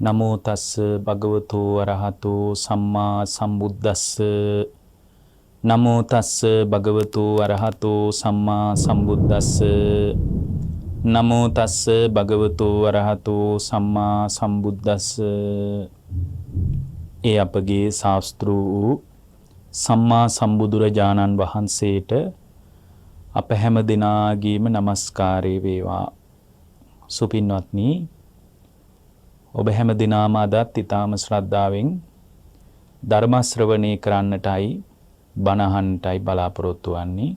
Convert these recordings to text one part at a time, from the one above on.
නමෝ තස්ස භගවතු අරහතු සම්මා සම්බුද්දස්ස නමෝ තස්ස භගවතු අරහතු සම්මා සම්බුද්දස්ස නමෝ තස්ස භගවතු අරහතු සම්මා සම්බුද්දස්ස. ඒ අපගේ ශාස්ත්‍ර වූ සම්මා සම්බුදුරජාණන් වහන්සේට අප හැම දිනාගේම নমස්කාරය වේවා. සුපින්වත්නි, ඔබ හැම දිනම අදත් ඊටාම ශ්‍රද්ධාවෙන් ධර්ම ශ්‍රවණය කරන්නටයි බණ අහන්නටයි බලාපොරොත්තු වෙන්නේ.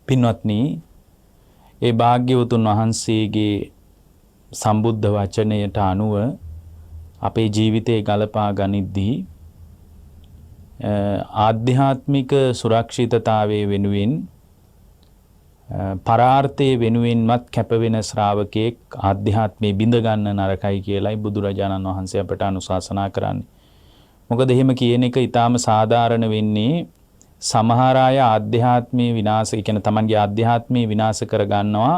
පින්වත්නි, ඒ භාග්‍යවතුන් වහන්සේගේ සම්බුද්ධ වචනයට අනුව අපේ ජීවිතේ ගලපා ගනිද්දී ආධ්‍යාත්මික සුරක්ෂිතතාවයේ වෙනුවෙන් පරාර්ථයේ වෙනුවෙන්වත් කැපවෙන ශ්‍රාවකෙක් ආධ්‍යාත්මයේ බිඳ ගන්න නරකයි කියලායි බුදුරජාණන් වහන්සේ අපට අනුශාසනා කරන්නේ. මොකද එහෙම කියන එක ඊටාම සාධාරණ වෙන්නේ සමහර අය ආධ්‍යාත්මයේ විනාශ, ඒ කියන්නේ තමන්ගේ ආධ්‍යාත්මයේ විනාශ කර ගන්නවා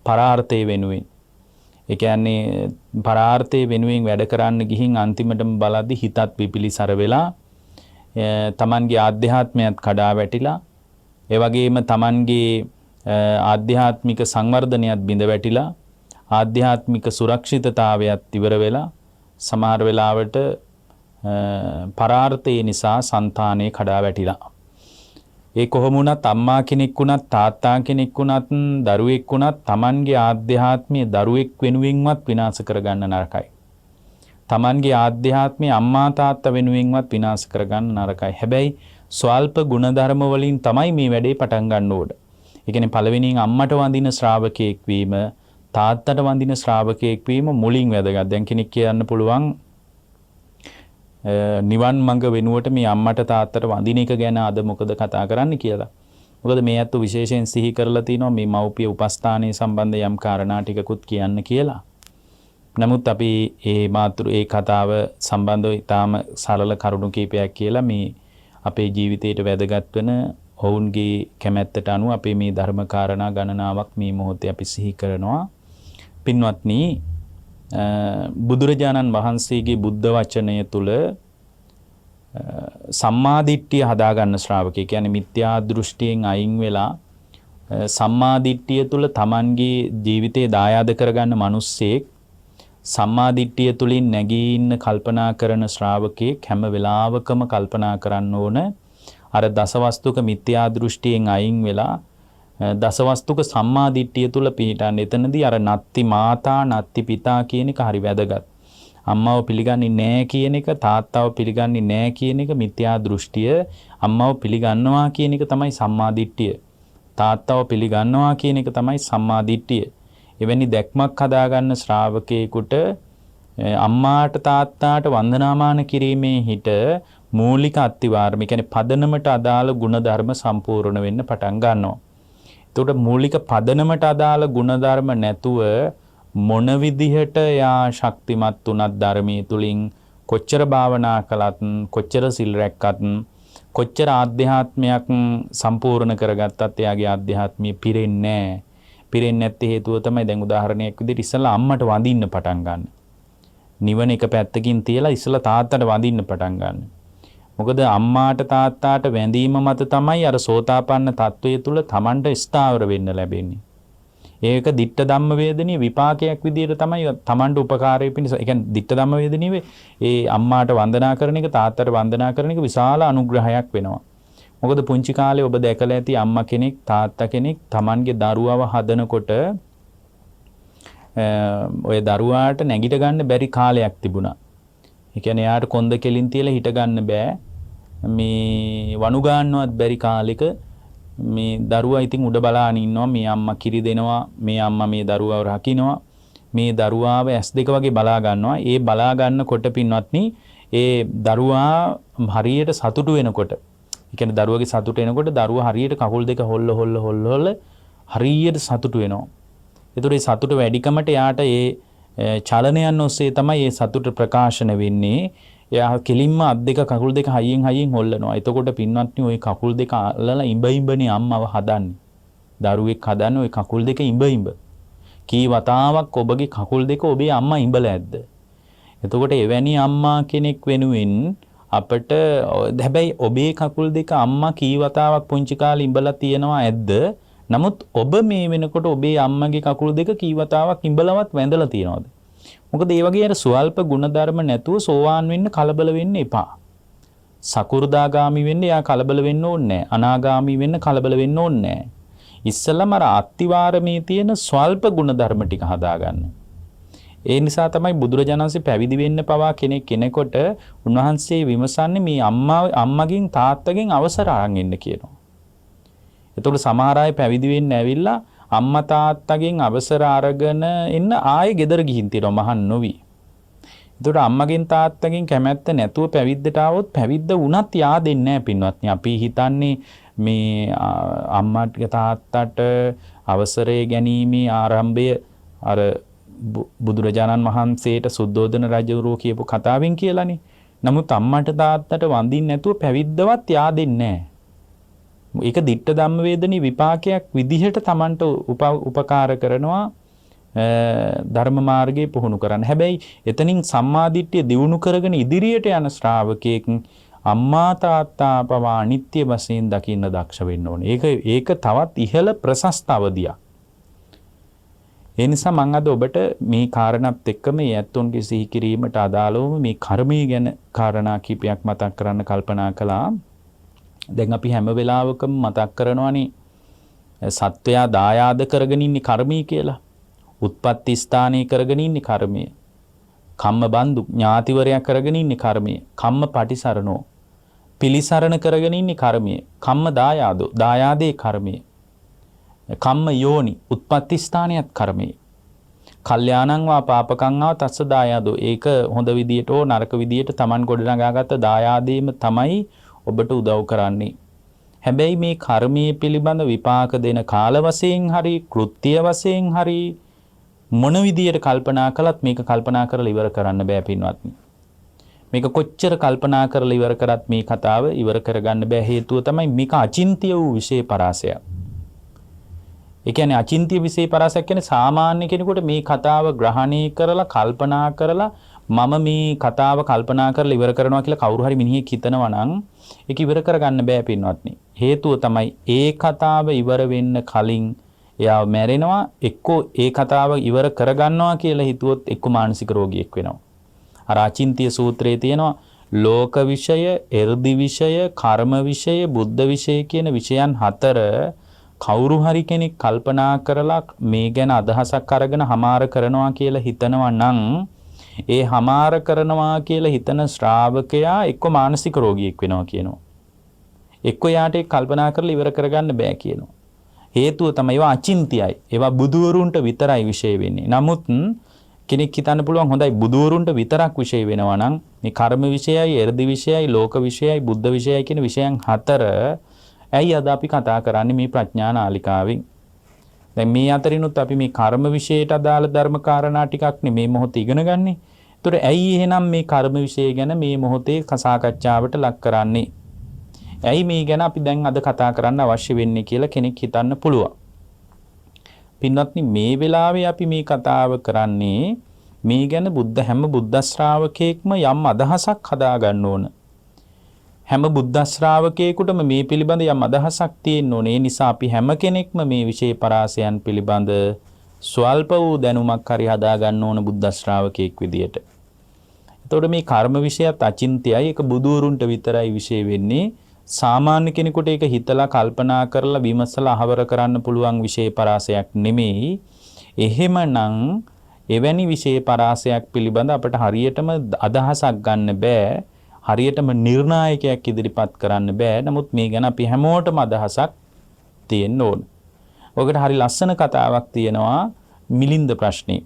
පරාර්ථයේ වෙනුවෙන්. ඒ කියන්නේ පරාර්ථයේ වෙනුවෙන් වැඩ කරන්න ගිහින් අන්තිමටම බලද්දි හිතත් පිපිලිසර වෙලා තමන්ගේ ආධ්‍යාත්මයත් කඩා වැටිලා, ඒ වගේම තමන්ගේ ආධ්‍යාත්මික සංවර්ධනයත් බිඳ වැටිලා, ආධ්‍යාත්මික සුරක්ෂිතතාවයත් ඉවර වෙලා, සමහර වෙලාවට පරාර්ථය නිසා సంతානේ කඩා වැටිලා. ඒ කොහොම වුණත් අම්මා කෙනෙක් වුණත් තාත්තා කෙනෙක් වුණත් දරුවෙක් වුණත් Tamanගේ ආධ්‍යාත්මීය දරුවෙක් වෙනුවෙන්වත් විනාශ කරගන්න නරකයි. Tamanගේ ආධ්‍යාත්මීය අම්මා තාත්තා වෙනුවෙන්වත් විනාශ කරගන්න නරකයි. හැබැයි ස්වල්ප ගුණධර්ම වලින් තමයි මේ වැඩේ පටන් ගන්න ඕන. ඒ කියන්නේ පළවෙනියෙන් අම්මට වඳින ශ්‍රාවකයෙක් වීම, තාත්තට වඳින ශ්‍රාවකයෙක් වීම මුලින් වැදගත්. දැන් කෙනෙක් කියන්න පුළුවන් නිවන් මඟ වෙනුවට මේ අම්මට තාත්තට වඳින එක ගැන අද මොකද කතා කරන්න කියලා. මොකද මේ අත්තු විශේෂයෙන් සිහි කරලා තිනවා මේ මව්පිය උපස්ථානයේ සම්බන්ධ යම් කාරණා ටිකකුත් කියන්න කියලා. නමුත් අපි ඒ කතාව සම්බන්ධව ඊටාම සරල කරුණු කීපයක් කියලා මේ අපේ ජීවිතයට වැදගත් වෙන ඔවුන්ගේ කැමැත්තට අනුව අපේ මේ ධර්ම කාරණා ගණනාවක් මේ මොහොතේ අපි සිහි කරනවා. පින්වත්නි, බුදුරජාණන් වහන්සේගේ බුද්ධ වචනය තුල සම්මාදිට්ඨිය හදාගන්න ශ්‍රාවකයෙක්, කියන්නේ මිත්‍යා දෘෂ්ටියෙන් අයින් වෙලා සම්මාදිට්ඨිය තුල Tamanගේ ජීවිතේ දායාද කරගන්න මිනිස්සෙක්, සම්මාදිට්ඨිය තුලින් නැගී ඉන්න කල්පනා කරන ශ්‍රාවකයෙක් හැම වෙලාවකම කල්පනා කරන්න ඕන අර දසවස්තුක මිත්‍යා දෘෂ්ටියෙන් අයින් වෙලා දසවස්තුක සම්මාදිට්ඨිය තුල පිහිටන්න. එතනදී අර නත්ති මාතා නත්ති පිතා කියන එක හරි වැදගත්. අම්මව පිළිගන්නේ නැහැ කියන එක, තාත්තව පිළිගන්නේ නැහැ කියන එක මිත්‍යා දෘෂ්ටිය. අම්මව පිළිගන්නවා කියන එක තමයි සම්මාදිට්ඨිය. තාත්තව පිළිගන්නවා කියන එක තමයි සම්මාදිට්ඨිය. එවැනි දැක්මක් හදාගන්න ශ්‍රාවකයෙකුට අම්මාට තාත්තාට වන්දනාමාන කිරීමේ හිට මූලික අත්තිවාරම, කියන්නේ පදනමට අදාළ ගුණධර්ම සම්පූර්ණ වෙන්න පටන් ගන්නවා. එතකොට මූලික පදනමට අදාළ ගුණධර්ම නැතුව මොන විදිහට යා ශක්තිමත් උනත් ධර්මයේ තුලින් කොච්චර භාවනා කළත්, කොච්චර සිල් රැක්කත්, කොච්චර ආධ්‍යාත්මයක් සම්පූර්ණ කරගත්තත් එයාගේ ආධ්‍යාත්මිය පිරෙන්නේ නැහැ. පිරෙන්නේ නැත්තේ හේතුව තමයි දැන් උදාහරණයක් විදිහට ඉස්සලා අම්මට වඳින්න පටන් ගන්න. නිවන එක පැත්තකින් තියලා ඉස්සලා තාත්තට වඳින්න පටන් ගන්න. මොකද අම්මාට තාත්තාට වැඳීම මත තමයි අර සෝතාපන්න තත්වයේ තුල Tamanට ස්ථාවර වෙන්න ලැබෙන්නේ. ඒක ditta ධම්ම වේදනීය විපාකයක් විදිහට තමයි Tamanට උපකාරය පිණිස. ඒ කියන්නේ ditta ධම්ම වේදනීය ඒ අම්මාට වන්දනා කරන එක, තාත්තට වන්දනා කරන එක විශාල අනුග්‍රහයක් වෙනවා. මොකද පුංචි කාලේ ඔබ දැකලා ඇති අම්මා කෙනෙක්, තාත්තා කෙනෙක් Tamanගේ දරුවව හදනකොට ඔය දරුවාට නැගිට ගන්න බැරි කාලයක් තිබුණා. ඒ කියන්නේ යාට කොන්ද කෙලින් තියලා හිට ගන්න බෑ. මේ වණු ගන්නවත් බැරි කාලෙක මේ දරුවා ඉතින් උඩ බලාගෙන ඉන්නවා. මේ අම්මා කිරි දෙනවා, මේ අම්මා මේ දරුවව රකින්නවා, මේ දරුවාව S2 වගේ බලා ගන්නවා. ඒ බලා ගන්නකොට පින්වත්නි, ඒ දරුවා හරියට සතුටු වෙනකොට, ඒ කියන්නේ දරුවගේ සතුට එනකොට දරුවා හරියට කකුල් දෙක හොල්ල හරියට සතුටු වෙනවා. ඒතර ඒ සතුට වැඩිකමට යාට ඒ චලනයන් ඔස්සේ තමයි මේ සතුට ප්‍රකාශන වෙන්නේ. එයා කෙලින්ම අත් දෙක කකුල් දෙක හයියෙන් හොල්ලනවා. එතකොට පින්වත්නි, ওই කකුල් දෙක අල්ලලා ඉඹනේ අම්මව හදන්නේ. දරුවෙක් හදන්නේ ওই කකුල් දෙක ඉඹ. කී වතාවක් ඔබගේ කකුල් දෙක ඔබේ අම්මා ඉඹලා ඇද්ද? එතකොට එවැනි අම්මා කෙනෙක් වෙනුවෙන් අපිට හැබැයි ඔබේ කකුල් දෙක අම්මා කී වතාවක් පුංචි කාලේ ඉඹලා තියෙනවා ඇද්ද? නමුත් ඔබ මේ වෙනකොට ඔබේ අම්මගේ කකුල් දෙක කී වතාවක් ඉඹලවත් වැඳලා තියෙනවද? මොකද ඒ වගේ අර සුවල්ප ಗುಣධර්ම නැතුව සෝවාන් වෙන්න කලබල වෙන්න එපා. සකු르දාගාමි වෙන්න යා කලබල වෙන්න ඕනේ නැහැ. අනාගාමි වෙන්න කලබල වෙන්න ඕනේ නැහැ. ඉස්සෙල්ලාම අර අත්තිවාරමේ තියෙන ස්වල්ප ಗುಣධර්ම ටික හදාගන්න. ඒ නිසා තමයි බුදුරජාණන් වහන්සේ පැවිදි වෙන්න පවා කෙනෙකුට උන්වහන්සේ විමසන්නේ මේ අම්මගෙන් තාත්තගෙන් අවසර අරන් එන්න කියනවා. එතකොට සමහර අය පැවිදි වෙන්න ඇවිල්ලා අම්මා තාත්තගෙන් අවසර අරගෙන එන්න ආයෙ ගෙදර ගිහින් තියනවා මහන් නොවි. එතකොට අම්මගෙන් තාත්තගෙන් කැමැත්ත නැතුව පැවිද්දට ආවොත් පැවිද්ද වුණත් yaadෙන්නේ නැහැ පින්වත්නි. අපි හිතන්නේ මේ අම්මාට තාත්තට අවසරය ගැනීමේ ආරම්භය අර බුදුරජාණන් වහන්සේට සුද්ධෝදන රජුරෝ කියපු කතාවෙන් කියලානේ. නමුත් අම්මට තාත්තට වඳින්න නැතුව පැවිද්දවත් yaadෙන්නේ නැහැ. ඒක ditta ධම්ම වේදනී විපාකයක් විදිහට Tamanට උපකාර කරනවා ධර්ම මාර්ගයේ පුහුණු කරන්න. හැබැයි එතනින් සම්මාදිට්ඨිය දියුණු කරගෙන ඉදිරියට යන ශ්‍රාවකයෙක් අම්මා තාත්තා පවා අනිත්‍ය වශයෙන් දකින්න දක්ෂ වෙන්න ඕනේ. ඒක තවත් ඉහළ ප්‍රශස්ත අවධියක්. ඒ නිසා මම අද ඔබට මේ කාරණාත් එක්ක මේ ඇත්තොන්ගේ සිහි කිරීමට අදාළවම මේ කර්මය ගැන කාරණා කීපයක් මතක් කරන්න කල්පනා කළා. දැන් අපි හැම වෙලාවකම මතක් කරනවානේ සත්වයා දායාද කරගෙන ඉන්නේ කර්මී කියලා. උත්පත්ති ස්ථානයේ කරගෙන ඉන්නේ කර්මය. කම්ම බන්දු ඥාතිවරයක් කරගෙන ඉන්නේ කර්මය. කම්ම පටිසරණෝ පිලිසරණ කරගෙන ඉන්නේ කර්මය. කම්ම දායාදෝ දායාදේ කර්මය. කම්ම යෝනි උත්පත්ති ස්ථානියත් කර්මය. කල්යාණං වා පාපකං ආව තස්ස දායාදෝ. ඒක හොඳ විදියට හෝ නරක විදියට Taman ගොඩනගාගත්ත දායාදේම තමයි ඔබට උදව් කරන්නේ. හැබැයි මේ කර්මයේ පිළිබඳ විපාක දෙන කාල වශයෙන් හරි කෘත්‍ය වශයෙන් හරි මොන විදියට කල්පනා කළත් මේක කල්පනා කරලා ඉවර කරන්න බෑ පින්වත්නි. මේක කොච්චර කල්පනා කරලා ඉවර කරත් මේ කතාව ඉවර කරගන්න බෑ. හේතුව තමයි මේක අචින්ත්‍ය වූ විශේෂ පරාසයක්. ඒ කියන්නේ අචින්ත්‍ය විශේෂ පරාසයක් කියන්නේ සාමාන්‍ය කෙනෙකුට මේ කතාව ග්‍රහණය කරලා කල්පනා කරලා මම මේ කතාව කල්පනා කරලා ඉවර කරනවා කියලා කවුරු හරි මිනිහෙක් හිතනවා නම් ඒක ඉවර කරගන්න බෑ පින්වත්නි. හේතුව තමයි ඒ කතාව ඉවර වෙන්න කලින් එයා මැරෙනවා. එක්කෝ ඒ කතාව ඉවර කරගන්නවා කියලා හිතුවොත් එක්කෝ මානසික රෝගියෙක් වෙනවා. අර අචින්ත්‍ය සූත්‍රයේ තියෙනවා ලෝක විෂය, එර්ධි විෂය, කර්ම විෂය, බුද්ධ විෂය කියන විෂයන් හතර කවුරු හරි කෙනෙක් කල්පනා කරලා මේ ගැන අදහසක් අරගෙන හමාර කරනවා කියලා හිතනවා නම් ඒ හමාර කරනවා කියලා හිතන ශ්‍රාවකයා එක්ක මානසික රෝගියෙක් වෙනවා කියනවා. එක්ක යාට ඒක කල්පනා කරලා ඉවර කරගන්න බෑ කියනවා. හේතුව තමයි ඒවා අචින්තියයි. ඒවා බුදුවරුන්ට විතරයි විශේෂ වෙන්නේ. නමුත් කෙනෙක් හිතන්න පුළුවන් හොඳයි බුදුවරුන්ට විතරක් විශේෂ වෙනවා නම් මේ කර්ම විෂයයි, එර්ධි විෂයයි, ලෝක විෂයයි, බුද්ධ විෂයයි කියන විෂයන් හතර ඇයි අද අපි කතා කරන්නේ මේ ප්‍රඥා නාලිකාවෙන්? දැන් මේ අතරිනුත් අපි මේ කර්ම විෂයට අදාළ ධර්ම කාරණා ටිකක් නේ මේ මොහොතේ ඉගෙන ගන්නෙ. ඒතර ඇයි එහෙනම් මේ කර්ම විෂය ගැන මේ මොහොතේ සාකච්ඡාවට ලක් කරන්නේ? ඇයි මේ ගැන අපි දැන් අද කතා කරන්න අවශ්‍ය වෙන්නේ කියලා කෙනෙක් හිතන්න පුළුවන්. පින්වත්නි මේ වෙලාවේ අපි මේ කතාව කරන්නේ මේ ගැන හැම බුද්ධ ශ්‍රාවකයෙක්ම යම් අදහසක් හදා ගන්න ඕන. හැම බුද්ධ ශ්‍රාවකයෙකුටම මේ පිළිබඳ යම් අදහසක් තියෙන්න ඕනේ. ඒ නිසා අපි හැම කෙනෙක්ම මේ විශේෂ පරාසයන් පිළිබඳ ස්වල්ප වූ දැනුමක් හරි හදා ගන්න ඕන බුද්ධ ශ්‍රාවකයෙක් විදියට. එතකොට මේ කර්ම විෂයත් අචින්ත්‍යයි. ඒක බුදුරුන්ට විතරයි විශේෂ වෙන්නේ. සාමාන්‍ය කෙනෙකුට ඒක හිතලා කල්පනා කරලා විමසලා අහවර කරන්න පුළුවන් විශේෂ පරාසයක් නෙමෙයි. එහෙමනම් එවැනි විශේෂ පරාසයක් පිළිබඳ අපට හරියටම අදහසක් ගන්න බෑ. හරියටම නිර්ණායකයක් ඉදිරිපත් කරන්න බෑ. නමුත් මේ ගැන අපි හැමෝටම අදහසක් තියෙන්න ඕන. ඔකට හරි ලස්සන කතාවක් තියෙනවා මිලින්ද ප්‍රශ්නේ.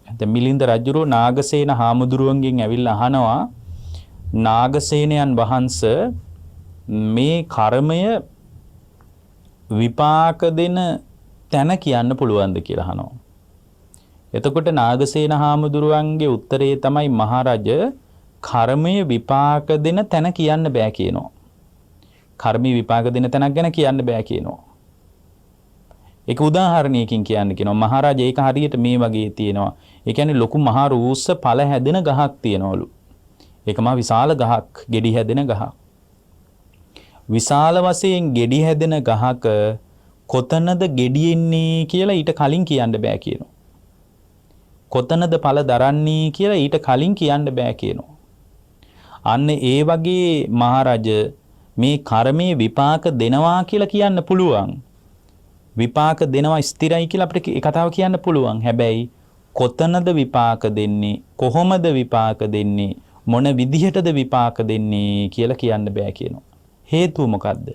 දැන් මිලින්ද රජුරෝ නාගසේන හාමුදුරුවන්ගෙන් ඇවිල්ලා අහනවා නාගසේනයන් වහන්සේ මේ කර්මය විපාක දෙන තැන කියන්න පුළුවන්ද කියලා අහනවා. එතකොට නාගසේන හාමුදුරුවන්ගේ උත්තරේ තමයි මහරජ කර්මය විපාක දෙන තැන කියන්න බෑ කියනවා. කර්මී විපාක දෙන තැනක් ගැන කියන්න බෑ කියනවා. ඒක උදාහරණයකින් කියන්න කියනවා. මහරජා ඒක හරියට මේ වගේ තියෙනවා. ඒ කියන්නේ ලොකු මහා රූස්ස ඵල හැදෙන ගහක් තියෙනවලු. ඒක මා විශාල ගහක්, ගෙඩි හැදෙන ගහක්. විශාල වශයෙන් ගෙඩි හැදෙන ගහක කොතනද ගෙඩි එන්නේ කියලා ඊට කලින් කියන්න බෑ කියනවා. කොතනද ඵල දරන්නේ කියලා ඊට කලින් කියන්න බෑ කියනවා. අන්න ඒ වගේ මහරජ මේ කර්මයේ විපාක දෙනවා කියලා කියන්න පුළුවන්. විපාක දෙනවා ස්ථිරයි කියලා අපිට ඒ කතාව කියන්න පුළුවන්. හැබැයි කොතනද විපාක දෙන්නේ, කොහොමද විපාක දෙන්නේ, මොන විදිහටද විපාක දෙන්නේ කියලා කියන්න බෑ කියනවා. හේතුව මොකද්ද?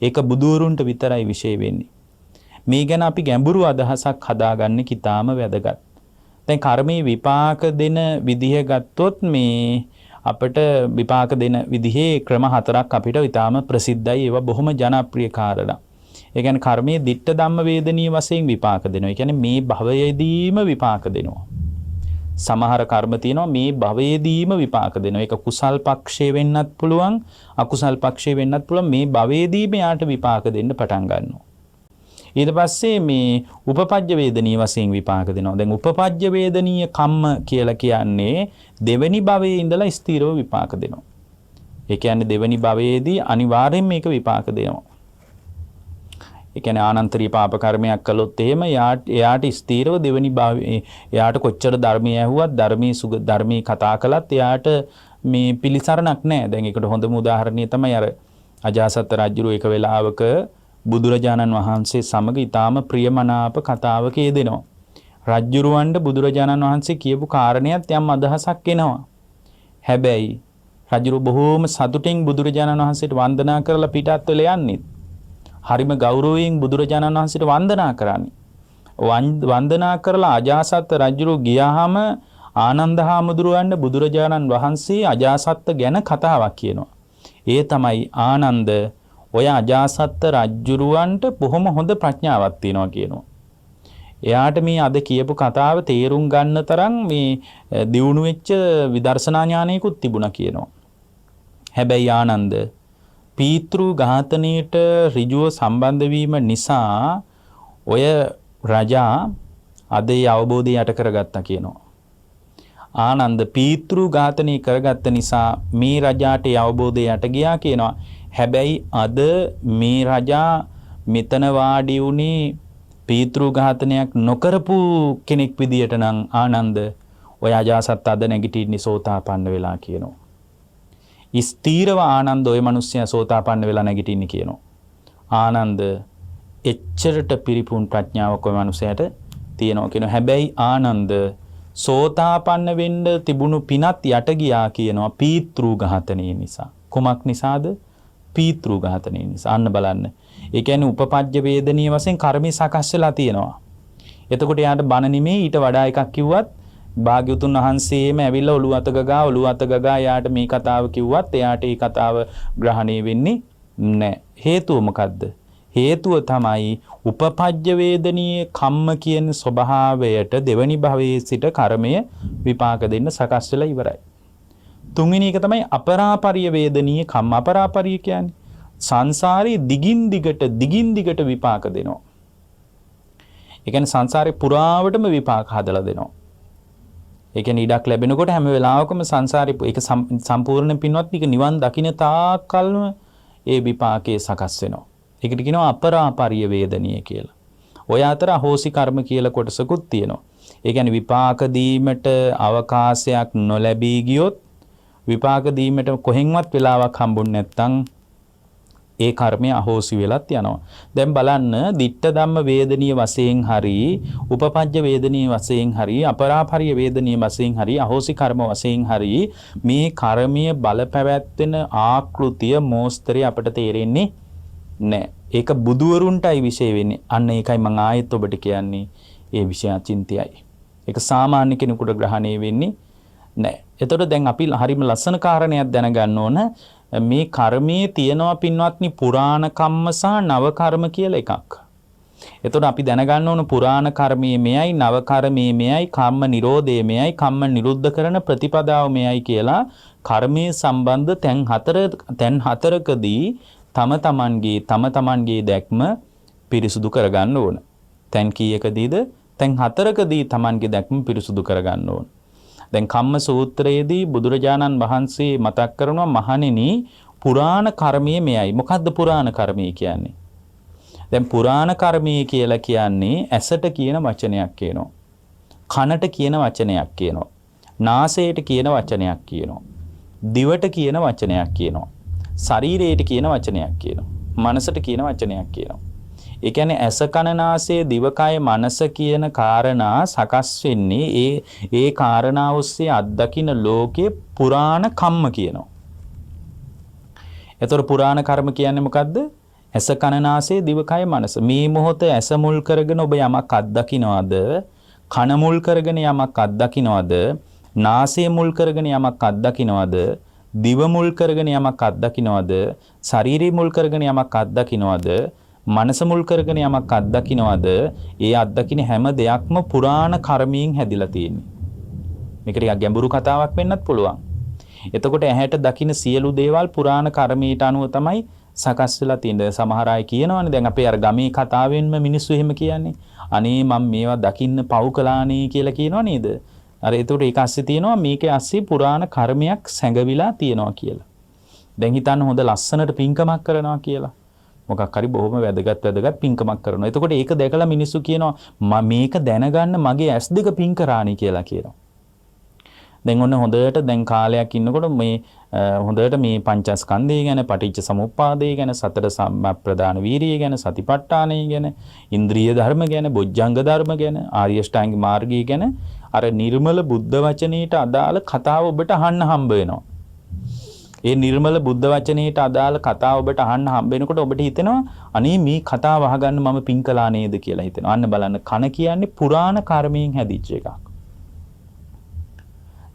ඒක බුදුවරුන්ට විතරයි විශේෂ වෙන්නේ. මේ ගැන අපි ගැඹුරු අදහසක් හදාගන්න කිතාම වැදගත්. දැන් කර්මයේ විපාක දෙන විදිහ ගත්තොත් මේ අපිට විපාක දෙන විදිහේ ක්‍රම හතරක් අපිට ඊටාම ප්‍රසිද්ධයි. ඒවා බොහොම ජනප්‍රිය කාරණා. ඒ කියන්නේ කර්මයේ ditta ධම්ම වේදනීය වශයෙන් විපාක දෙනවා. ඒ කියන්නේ මේ භවයේදීම විපාක දෙනවා. සමහර කර්ම තියෙනවා මේ භවයේදීම විපාක දෙනවා. ඒක කුසල් පක්ෂේ වෙන්නත් පුළුවන්, අකුසල් පක්ෂේ වෙන්නත් පුළුවන්. මේ භවයේදීම යාට විපාක දෙන්න පටන් ගන්නවා. ඊට පස්සේ මේ උපපජ්ජ වේදනීය වශයෙන් විපාක දෙනවා. දැන් උපපජ්ජ වේදනීය කම්ම කියලා කියන්නේ දෙවෙනි භවයේ ඉඳලා ස්ථිරව විපාක දෙනවා. ඒ කියන්නේ දෙවෙනි භවයේදී අනිවාර්යෙන් මේක විපාක දෙනවා. ඒ කියන්නේ ආනන්තරීය පාප කර්මයක් කළොත් එහෙම එයාට ස්ථිරව දෙවෙනි භවයේ එයාට කොච්චර ධර්මයේ ඇහුවත් ධර්මයේ කතා කළත් එයාට මේ පිළිසරණක් නැහැ. දැන් ඒකට හොඳම උදාහරණය තමයි අර අජාසත් රජුරු එක වෙලාවක බුදුරජාණන් වහන්සේ සමග ඊටාම ප්‍රියමනාප කතාවක යෙදෙනවා. රජ්ජුරුවන්ට බුදුරජාණන් වහන්සේ කියපු කාරණයක් යම් අදහසක් එනවා. හැබැයි රජුරු බොහෝම සතුටින් බුදුරජාණන් වහන්සේට වන්දනා කරලා පිටත් වෙලා යන්නේ. හරිම ගෞරවයෙන් බුදුරජාණන් වහන්සේට වන්දනා කරන්නේ. වන්දනා කරලා අජාසත් රජුරු ගියාම ආනන්ද හාමුදුරුවන්ට බුදුරජාණන් වහන්සේ අජාසත් ගැන කතාවක් කියනවා. ඒ තමයි ආනන්ද ඔය අජාසත් රජුරුවන්ට බොහොම හොඳ ප්‍රඥාවක් තියෙනවා කියනවා. එයාට මේ අද කියපු කතාව තේරුම් ගන්න තරම් මේ දියුණු වෙච්ච විදර්ශනා ඥානයකුත් තිබුණා කියනවා. හැබැයි ආනන්ද පීතෘ ඝාතනයට ඍජුව සම්බන්ධ වීම නිසා ඔය රජා අද ඒ අවබෝධය යට කරගත්තා කියනවා. ආනන්ද පීතෘ ඝාතනය කරගත්ත නිසා මේ රජාට ඒ අවබෝධය යට ගියා කියනවා. හැබැයි අද මේ රජා මෙතන වාඩි වුණේ පීතෘ ඝාතනයක් නොකරපු කෙනෙක් විදියට නම් ආනන්ද ඔය අජාසත් අද නැගිටින්නේ සෝතාපන්න වෙලා කියනවා. ස්ථීරව ආනන්ද ඔය මිනිස්සයා සෝතාපන්න වෙලා නැගිටින්නේ කියනවා. ආනන්ද එච්චරට පිරිපුන් ප්‍රඥාවක් ඔය මිනිසයාට තියෙනවා කියනවා. හැබැයි ආනන්ද සෝතාපන්න වෙන්න තිබුණු පිනත් යට ගියා කියනවා පීතෘ ඝාතනය නිසා. කුමක් නිසාද? පීතෘ ඝාතනය නිසා. අන්න බලන්න. ඒ කියන්නේ උපපජ්ජ වේදනීය වශයෙන් කර්මී සකස් වෙලා තියෙනවා. එතකොට යාට බණ නෙමෙයි ඊට වඩා එකක් කිව්වත් භාග්‍යවතුන් වහන්සේම ඇවිල්ලා ඔළුව අත ගගා යාට මේ කතාව කිව්වත් එයාට මේ කතාව ග්‍රහණය වෙන්නේ නැහැ. හේතුව මොකද්ද? හේතුව තමයි උපපජ්ජ වේදනීය කම්ම කියන ස්වභාවයට දෙවනි භවයේ සිට කර්මය විපාක දෙන්න සකස් වෙලා ඉවරයි. තුන්වෙනි එක තමයි අපරාපරිය වේදනීය කම්ම. අපරාපරිය කියන්නේ සංසාරේ දිගින් දිගට විපාක දෙනවා. ඒ කියන්නේ සංසාරේ පුරාවටම විපාක හදලා දෙනවා. ඒ කියන්නේ ඉඩක් ලැබෙනකොට හැම වෙලාවකම සංසාරේ ඒක සම්පූර්ණ පින්වත් නික නිවන් දකින්න තාක්කල්ම ඒ විපාකේ සකස් වෙනවා. ඒකට කියනවා අපරාපරිය වේදනීය කියලා. ඔය අතර අහෝසි කර්ම කියලා කොටසකුත් තියෙනවා. ඒ කියන්නේ විපාක දීමට අවකාශයක් නොලැබී ගියොත් විපාක දීමට කොහෙන්වත් වෙලාවක් හම්බුනේ නැත්නම් ඒ කර්මය අහෝසි වෙලත් යනවා. දැන් බලන්න ditta ධම්ම වේදනීය වශයෙන් හරි උපපජ්ජ වේදනීය වශයෙන් හරි අපරාපරිය වේදනීය වශයෙන් හරි අහෝසි කර්ම වශයෙන් හරි මේ කර්මීය බලපැවැත්වෙන ආකෘතිය මෝස්තරය අපිට තේරෙන්නේ නැහැ. ඒක බුදුවරුන්ටයි විශේෂ වෙන්නේ. අන්න ඒකයි මම ආයෙත් ඔබට කියන්නේ ඒ විෂය අචින්තයයි. ඒක සාමාන්‍ය කෙනෙකුට ග්‍රහණය වෙන්නේ නැහැ. එතකොට දැන් අපි හරිම ලස්සන කාරණයක් දැනගන්න ඕන. මේ කර්මයේ තියෙනවා පින්වත්නි පුරාණ කම්ම සහ නව කර්ම කියලා එකක්. එතකොට අපි දැනගන්න ඕන පුරාණ කර්මයේ මෙයයි නව කර්මයේ මෙයයි කම්ම නිරෝධයේ මෙයයි කම්ම නිරුද්ධ කරන ප්‍රතිපදාව මෙයයි කියලා කර්මයේ සම්බන්ධ තැන් හතරකදී තම තමන්ගේ දැක්ම පිරිසුදු කරගන්න ඕන. තැන් කීයකදීද? තැන් 4කදී Tamanගේ දැක්ම පිරිසුදු කරගන්න ඕන. දැන් කම්ම සූත්‍රයේදී බුදුරජාණන් වහන්සේ මතක් කරනවා මහණෙනි පුරාණ කර්මය මෙයයි. මොකද්ද පුරාණ කර්මය කියන්නේ? දැන් පුරාණ කර්මය කියලා කියන්නේ ඇසට කියන වචනයක් කියනවා. කනට කියන වචනයක් කියනවා. නාසයට කියන වචනයක් කියනවා. දිවට කියන වචනයක් කියනවා. ශරීරයට කියන වචනයක් කියනවා. මනසට කියන වචනයක් කියනවා. ඒ කියන්නේ ඇස කන නාසය දිවකය මනස කියන කාරණා සකස් වෙන්නේ ඒ කාරණා ඔස්සේ අත්දකින්න ලෝකේ පුරාණ කම්ම කියනවා. එතකොට පුරාණ කර්ම කියන්නේ මොකද්ද? ඇස කන නාසය දිවකය මනස. මේ මොහොත ඇස මුල් කරගෙන ඔබ යමක් අත්දකින්නවද? කන මුල් කරගෙන යමක් අත්දකින්නවද? නාසය මුල් කරගෙන යමක් අත්දකින්නවද? දිව මුල් කරගෙන යමක් අත්දකින්නවද? ශරීරය මුල් කරගෙන යමක් අත්දකින්නවද? මනස මුල් කරගෙන යමක් අත්දකින්නවද? ඒ අත්දකින්න හැම දෙයක්ම පුරාණ කර්මයෙන් හැදිලා තියෙන්නේ. මේක ටිකක් ගැඹුරු කතාවක් වෙන්නත් පුළුවන්. එතකොට ඇහැට දකින්න සියලු දේවල් පුරාණ කර්මයට අනුව තමයි සකස් වෙලා තියෙන්නේ. සමහර අය කියනවානේ දැන් අපේ අර ගමේ කතාවෙන්ම මිනිස්සු එහෙම කියන්නේ. අනේ මම මේවා දකින්න පව් කළානේ කියලා කියනවා නේද? අර ඒතකොට ඒක ඇස්සේ තියෙනවා මේකේ ඇස්සේ පුරාණ කර්මයක් සැඟවිලා තියෙනවා කියලා. දැන් හිතන්න හොඳ ලස්සනට පින්කමක් කරනවා කියලා. මොකක් හරි බොහොම වැදගත් පින්කමක් කරනවා. එතකොට ඒක දැකලා මිනිස්සු කියනවා මේක දැනගන්න මගේ ඇස් දෙක පින් කරානේ කියලා කියනවා. දැන් ඔන්න හොඳට දැන් කාලයක් ඉන්නකොට මේ හොඳට මේ පංචස්කන්ධය ගැන, පටිච්ච සමුප්පාදය ගැන, සතර සම්ප්‍රදාන වීරිය ගැන, සතිපට්ඨානය ගැන, ඉන්ද්‍රිය ධර්ම ගැන, බොජ්ජංග ධර්ම ගැන, ආර්ය ශ්‍රැංග මාර්ගය ගැන අර නිර්මල බුද්ධ වචනයට අදාළ කතාව ඔබට අහන්න හම්බ වෙනවා. ඒ නිර්මල බුද්ධ වචනයට අදාළ කතාව ඔබට අහන්න හම්බ වෙනකොට ඔබට හිතෙනවා අනේ මේ කතාව අහගන්න මම පින් කළා නේද කියලා හිතෙනවා. අන්න බලන්න කන කියන්නේ පුරාණ කර්මයෙන් හැදිච්ච එකක්.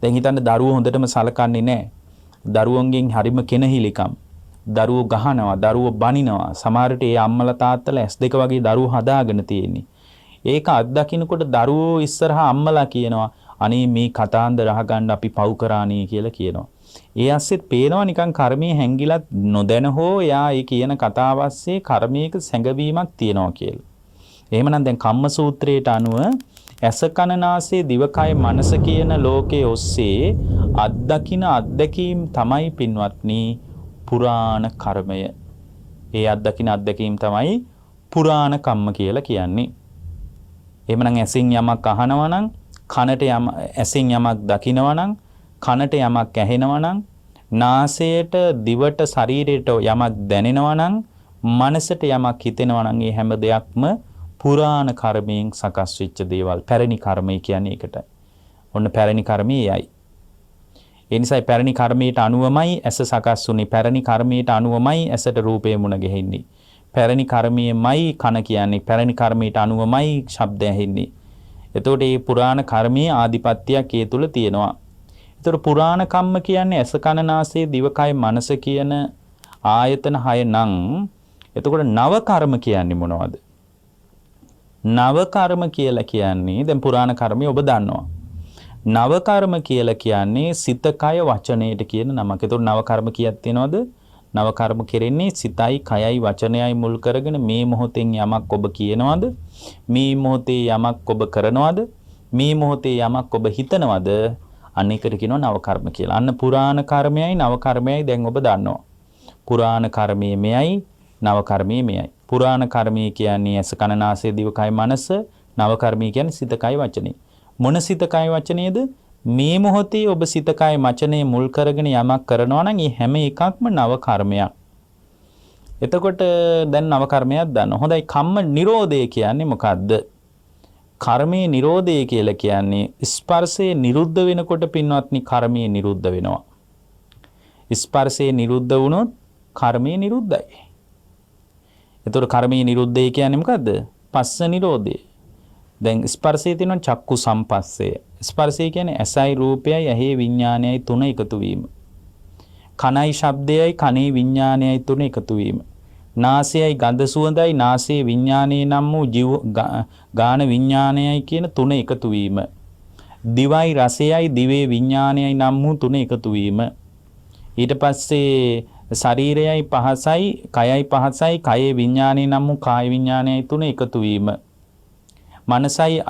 දැන් හිතන්න දරුවෝ හොඳටම සලකන්නේ නැහැ. දරුවන්ගෙන් හරිම කෙනහිලිකම්. දරුවෝ ගහනවා, දරුවෝ බනිනවා. සමහරට ඒ අම්මලා තාත්තලා S2 වගේ දරුවෝ හදාගෙන තියෙන්නේ. ඒක අත්දකින්නකොට දරුවෝ ඉස්සරහා අම්මලා කියනවා අනේ මේ කතාන්දර අහගන්න අපි පව් කරානේ කියලා කියනවා. ඒ ඇස්සෙත් පේනවා නිකන් කර්මයේ හැංගිලත් නොදැන හෝ එයා ඒ කියන කතාව ඇස්සේ කර්මයක සැඟවීමක් තියෙනවා කියලා. එහෙමනම් දැන් කම්ම සූත්‍රයට අනුව ඇස කන නාසය දිවකය මනස කියන ලෝකයේ ඔස්සේ අත්දකීම් තමයි පින්වත්නි පුරාණ කර්මය. ඒ අත්දකීම් තමයි පුරාණ කම්ම කියලා කියන්නේ. එහෙමනම් ඇසින් යමක් අහනවා නම්, කනට ඇසින් යමක් දකිනවා නම්, කනට යමක් ඇහෙනවා නම්, නාසයට දිවට ශරීරයට යමක් දැනෙනවා නම්, මනසට යමක් හිතෙනවා නම් මේ හැම දෙයක්ම පුරාණ කර්මයෙන් සකස් වෙච්ච දේවල්. පැරණි කර්මය කියන්නේ ඒකටයි. ඔන්න පැරණි කර්මය එයයි. ඒ නිසා පැරණි කර්මයට අනුවමයි ඇස සකස් වුනේ. පැරණි කර්මයට අනුවමයි ඇසට රූපේ මුණ ගැහෙන්නේ. පැරණි කර්මයේමයි කන කියන්නේ. පැරණි කර්මයට අනුවමයි ශබ්ද ඇහෙන්නේ. එතකොට මේ පුරාණ කර්මයේ ආධිපත්‍යයක් ඒ තුල තියෙනවා. එතකොට පුරාණ කම්ම කියන්නේ ඇස කන නාසය දිවකය මනස කියන ආයතන 6 නම් එතකොට නව කර්ම කියන්නේ මොනවද? නව කර්ම කියලා කියන්නේ දැන් පුරාණ කර්මය ඔබ දන්නවා. නව කර්ම කියලා කියන්නේ සිත කය වචනයට කියන නමක්. එතකොට නව කර්ම කීයක් තියෙනවද? නව කර්ම කෙරෙන්නේ සිතයි කයයි වචනයයි මුල් කරගෙන මේ මොහොතෙන් යමක් ඔබ කියනවද? මේ මොහොතේ යමක් ඔබ කරනවද? මේ මොහොතේ යමක් ඔබ හිතනවද? අනේකට කියනවා නව කර්ම කියලා. අන්න පුරාණ කර්මයයි නව කර්මයයි දැන් ඔබ දන්නවා. පුරාණ කර්මයේ මෙයයි නව කර්මයේ මෙයයි. පුරාණ කර්මය කියන්නේ ඇස කන නාසය දිවකය මනස. නව කර්මය කියන්නේ සිත කය වචනේ. මොන සිත කය වචනේද? මේ මොහොතේ ඔබ සිත කය වචනේ මුල් කරගෙන යමක් කරනවා නම් ඒ හැම එකක්ම නව කර්මයක්. එතකොට දැන් නව කර්මයක් දන්න. හොඳයි කම්ම නිරෝධය කියන්නේ මොකද්ද? කර්මයේ නිරෝධය කියලා කියන්නේ ස්පර්ශයේ නිරුද්ධ වෙනකොට පින්වත්නි කර්මයේ නිරුද්ධ වෙනවා. ස්පර්ශයේ නිරුද්ධ වුණොත් කර්මයේ නිරුද්ධයි. එතකොට කර්මයේ නිරුද්ධය කියන්නේ මොකද්ද? පස්ස නිරෝධය. දැන් ස්පර්ශයේ තියෙන චක්කු සම්පස්සේ. ස්පර්ශය කියන්නේ ඇසයි රූපයයි ඇහි විඥානයයි තුන එකතු වීම. කනයි ශබ්දයයි කනේ විඥානයයි තුන එකතු වීම. නාසයයි ගඳ සුවඳයි නාසයේ විඥානයේ නම් වූ ජීව ගාන විඥානයයි කියන තුන එකතු වීම. දිවයි රසයයි දිවේ විඥානයයි නම් වූ තුන එකතු වීම. ඊට පස්සේ ශරීරයයි පහසයි කයයි පහසයි කයේ විඥානයේ නම් වූ කාය විඥානයයි තුන එකතු වීම. මනසයි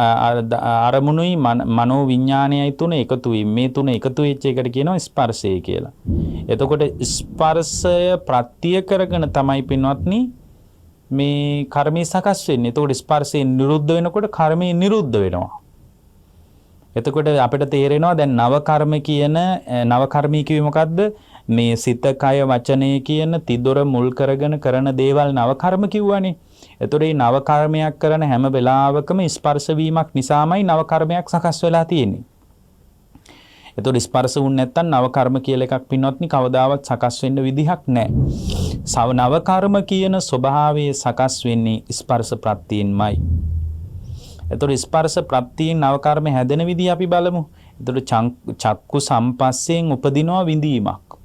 අරමුණුයි මනෝ විඥානයයි තුන එකතු වීම. මේ තුන එකතු වෙච්ච එකට කියනවා ස්පර්ශය කියලා. එතකොට ස්පර්ශය ප්‍රත්‍ය කරගෙන තමයි පින්වත්නි මේ කර්මය සකස් වෙන්නේ. එතකොට ස්පර්ශය නිරුද්ධ වෙනකොට කර්මය නිරුද්ධ වෙනවා. එතකොට අපිට තේරෙනවා දැන් නව කර්ම කියන නව කර්මී කිව්වේ මොකද්ද? මේ සිත කය වචනය කියන තිදොර මුල් කරගෙන කරන දේවල් නව කර්ම කිව්වනේ. එතකොට මේ නව කර්මයක් කරන හැම වෙලාවකම ස්පර්ශ වීමක් නිසාමයි නව කර්මයක් සකස් වෙලා තියෙන්නේ. එතකොට ස්පර්ශ වුනේ නැත්තම් නව කර්ම කියලා එකක් පින්වත්නි කවදාවත් සකස් වෙන්න විදිහක් නැහැ. නව කර්ම කියන ස්වභාවය සකස් වෙන්නේ ස්පර්ශ ප්‍රත්‍යයෙන්මයි. එතකොට ස්පර්ශ ප්‍රත්‍යයෙන් නව කර්ම හැදෙන විදිහ අපි බලමු. එතකොට චක්කු සම්පස්යෙන් උපදිනවා විඳීමක්.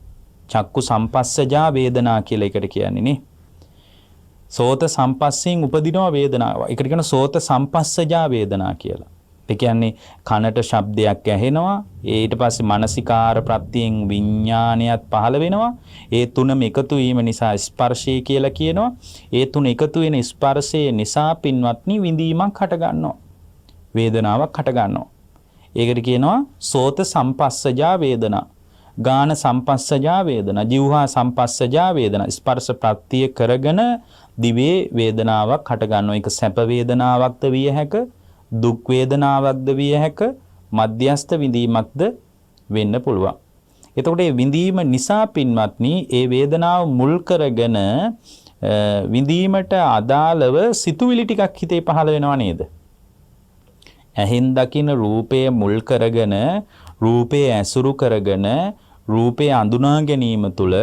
චක්කු සම්පස්සජා වේදනා කියලා එකට කියන්නේ නේ. සෝත සම්පස්යෙන් උපදිනවා වේදනාව. ඒකට කියන සෝත සම්පස්සජා වේදනා කියලා. ඒ කියන්නේ කනට ශබ්දයක් ඇහෙනවා. ඊට පස්සේ මානසිකාර ප්‍රත්‍යයෙන් විඥානයත් පහළ වෙනවා. ඒ තුනම එකතු වීම නිසා ස්පර්ශය කියලා කියනවා. ඒ තුන එකතු වෙන ස්පර්ශයේ නිසා පින්වත්නි විඳීමක් හට ගන්නවා. වේදනාවක් හට ගන්නවා. ඒකට කියනවා සෝත සම්පස්සජා වේදනා. ගාන සම්පස්සජා වේදනා. જીවහා සම්පස්සජා වේදනා. ස්පර්ශ ප්‍රත්‍ය කරගෙන දිවේ වේදනාවක් හට ගන්නවා. ඒක සැප වේදනාවක්ද විය හැක, දුක් වේදනාවක්ද විය හැක, මධ්‍යස්ථ විඳීමක්ද වෙන්න පුළුවන්. එතකොට මේ විඳීම නිසා පින්වත්නි ඒ වේදනාව මුල් කරගෙන විඳීමට අදාළව සිතුවිලි ටිකක් හිතේ පහළ වෙනව නේද? ඇහෙන් දකින රූපය මුල් කරගෙන රූපේ ඇසුරු කරගෙන රූපේ අඳුනා ගැනීම තුළ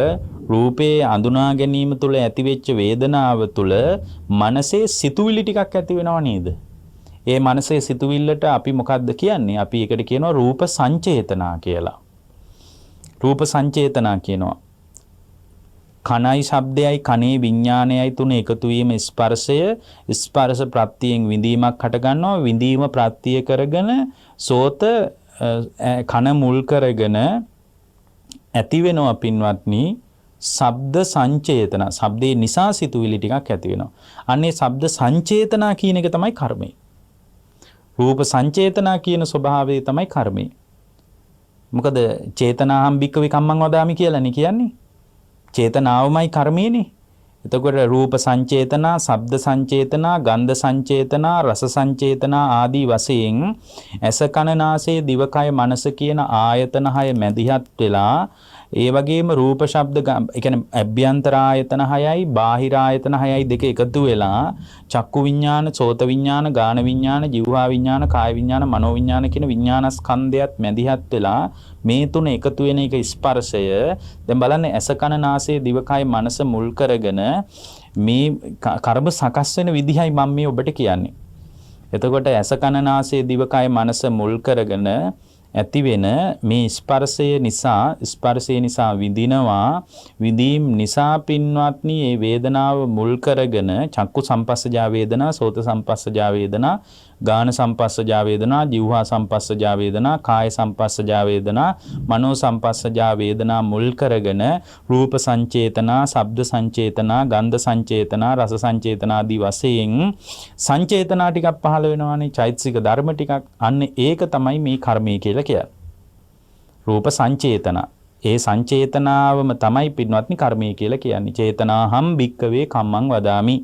රූපේ අඳුනා ගැනීම තුළ ඇතිවෙච්ච වේදනාව තුළ මනසේ සිතුවිලි ටිකක් ඇති වෙනව නේද? ඒ මනසේ සිතුවිල්ලට අපි මොකද්ද කියන්නේ? අපි ඒකට කියනවා රූප සංචේතනා කියලා. රූප සංචේතනා කියනවා. කනයි ශබ්දයයි කනේ විඥානයයි තුන එකතු වීම ස්පර්ශය. ස්පර්ශ ප්‍රත්‍යයෙන් විඳීමක් හට ගන්නවා. විඳීම ප්‍රත්‍ය කරගෙන සෝත කන මුල් කරගෙන ඇති වෙනවා පින්වත්නි ශබ්ද සංචේතන. ශබ්දේ නිසා සිතුවිලි ටිකක් ඇති වෙනවා. අන්නේ ශබ්ද සංචේතනා කියන එක තමයි කර්මය. රූප සංචේතනා කියන ස්වභාවය තමයි කර්මය. මොකද චේතනාහම් භික්කවේ කම්මං වදාමි කියලානේ කියන්නේ. චේතනාවමයි කර්මයනේ. එතකොට රූප සංචේතනා, ශබ්ද සංචේතනා, ගන්ධ සංචේතනා, රස සංචේතනා ආදී වශයෙන් ඇස කන නාසය දිවකය මනස කියන ආයතන 6 මැදිහත් වෙලා ඒ වගේම රූප ශබ්ද ඒ කියන්නේ අභ්‍යන්තර ආයතන 6යි බාහිර ආයතන 6යි දෙක එකතු වෙලා චක්කු විඥාන, සෝත විඥාන, ගාන විඥාන, જીවහා විඥාන, කාය විඥාන, මනෝ විඥාන කියන විඥානස්කන්ධයත් මැදිහත් වෙලා මේ තුන එකතු වෙන එක ස්පර්ශය. දැන් බලන්න ඇස කන නාසය දිවකය මනස මුල් කරගෙන මේ කර්ම සකස් වෙන විදිහයි මම මේ ඔබට කියන්නේ. එතකොට ඇස කන නාසය දිවකය මනස මුල් කරගෙන ඇති වෙන මේ ස්පර්ශය නිසා විඳිනවා. විඳීම් නිසා පින්වත්නි මේ වේදනාව මුල් කරගෙන චක්කු සම්පස්සජා වේදනා, සෝත සම්පස්සජා වේදනා, ගාන සම්පස්සජා වේදනා, જીවහා සම්පස්සජා වේදනා, කාය සම්පස්සජා වේදනා, මනෝ සම්පස්සජා වේදනා මුල් කරගෙන රූප සංචේතනා, ශබ්ද සංචේතනා, ගන්ධ සංචේතනා, රස සංචේතනා ආදී වශයෙන් සංචේතනා ටිකක් පහළ වෙනවානේ. චෛතසික ධර්ම ටිකක්. අන්න ඒක තමයි මේ කර්මය කියලා කියන්නේ. රූප සංචේතනා. ඒ සංචේතනාවම තමයි පින්වත්නි කර්මය කියලා කියන්නේ. චේතනාහම් භික්කවේ කම්මං වදාමි.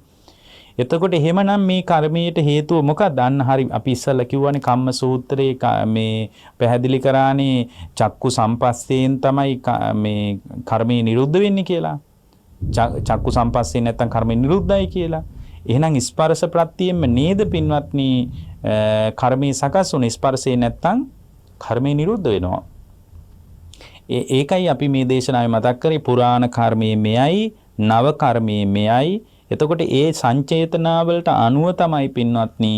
එතකොට එහෙමනම් මේ කර්මයට හේතුව මොකක්ද? අන්න හරි අපි ඉස්සල්ලා කිව්වනේ කම්ම සූත්‍රයේ මේ පැහැදිලි කරානේ චක්කු සම්පස්සයෙන් තමයි මේ කර්මය නිරුද්ධ වෙන්නේ කියලා. චක්කු සම්පස්සයෙන් නැත්තම් කර්මය නිරුද්ධයි කියලා. එහෙනම් ස්පර්ශ ප්‍රත්‍යයෙන්ම නේද පින්වත්නි කර්මය සකස් වුනේ? ස්පර්ශේ නැත්තම් කර්මය නිරුද්ධ වෙනවා. ඒකයි අපි මේ දේශනාවේ මතක් කරේ පුරාණ කර්මයේ මෙයයි, නව කර්මයේ මෙයයි. එතකොට ඒ සංචේතනාවලට අනුව තමයි පින්වත්නි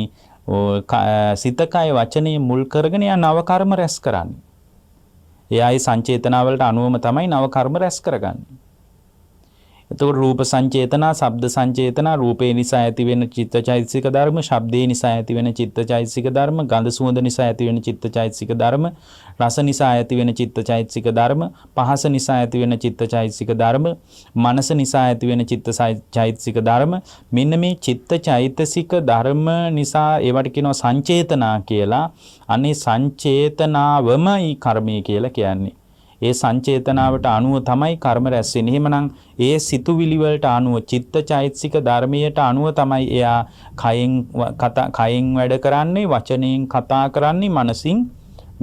සිත කය වචනේ මුල් කරගෙන යා නව කර්ම රැස් කරන්නේ. එයායි සංචේතනාවලට අනුවම තමයි නව කර්ම රැස් කරගන්නේ. එතකොට රූප සංචේතනා, ශබ්ද සංචේතනා, රූපේ නිසා ඇති වෙන චිත්තචෛතසික ධර්ම, ශබ්දේ නිසා ඇති වෙන චිත්තචෛතසික ධර්ම, ගන්ධ සුවඳ නිසා ඇති වෙන චිත්තචෛතසික ධර්ම, රස නිසා ඇති වෙන චිත්තචෛතසික ධර්ම, පහස නිසා ඇති වෙන චිත්තචෛතසික ධර්ම, මනස නිසා ඇති වෙන චිත්තචෛතසික ධර්ම. මෙන්න මේ චිත්තචෛතසික ධර්ම නිසා ඒවට කියනවා සංචේතනා කියලා. අනේ සංචේතනාවමයි කර්මය කියලා කියන්නේ. ඒ සංචේතනාවට අනුව තමයි කර්ම රැස් වෙන්නේ. එහෙමනම් ඒ සිතුවිලි වලට අනුව චිත්තචෛතසික ධර්මයට අනුව තමයි එයා කයෙන් වැඩ කරන්නේ, වචනයෙන් කතා කරන්නේ, මනසින්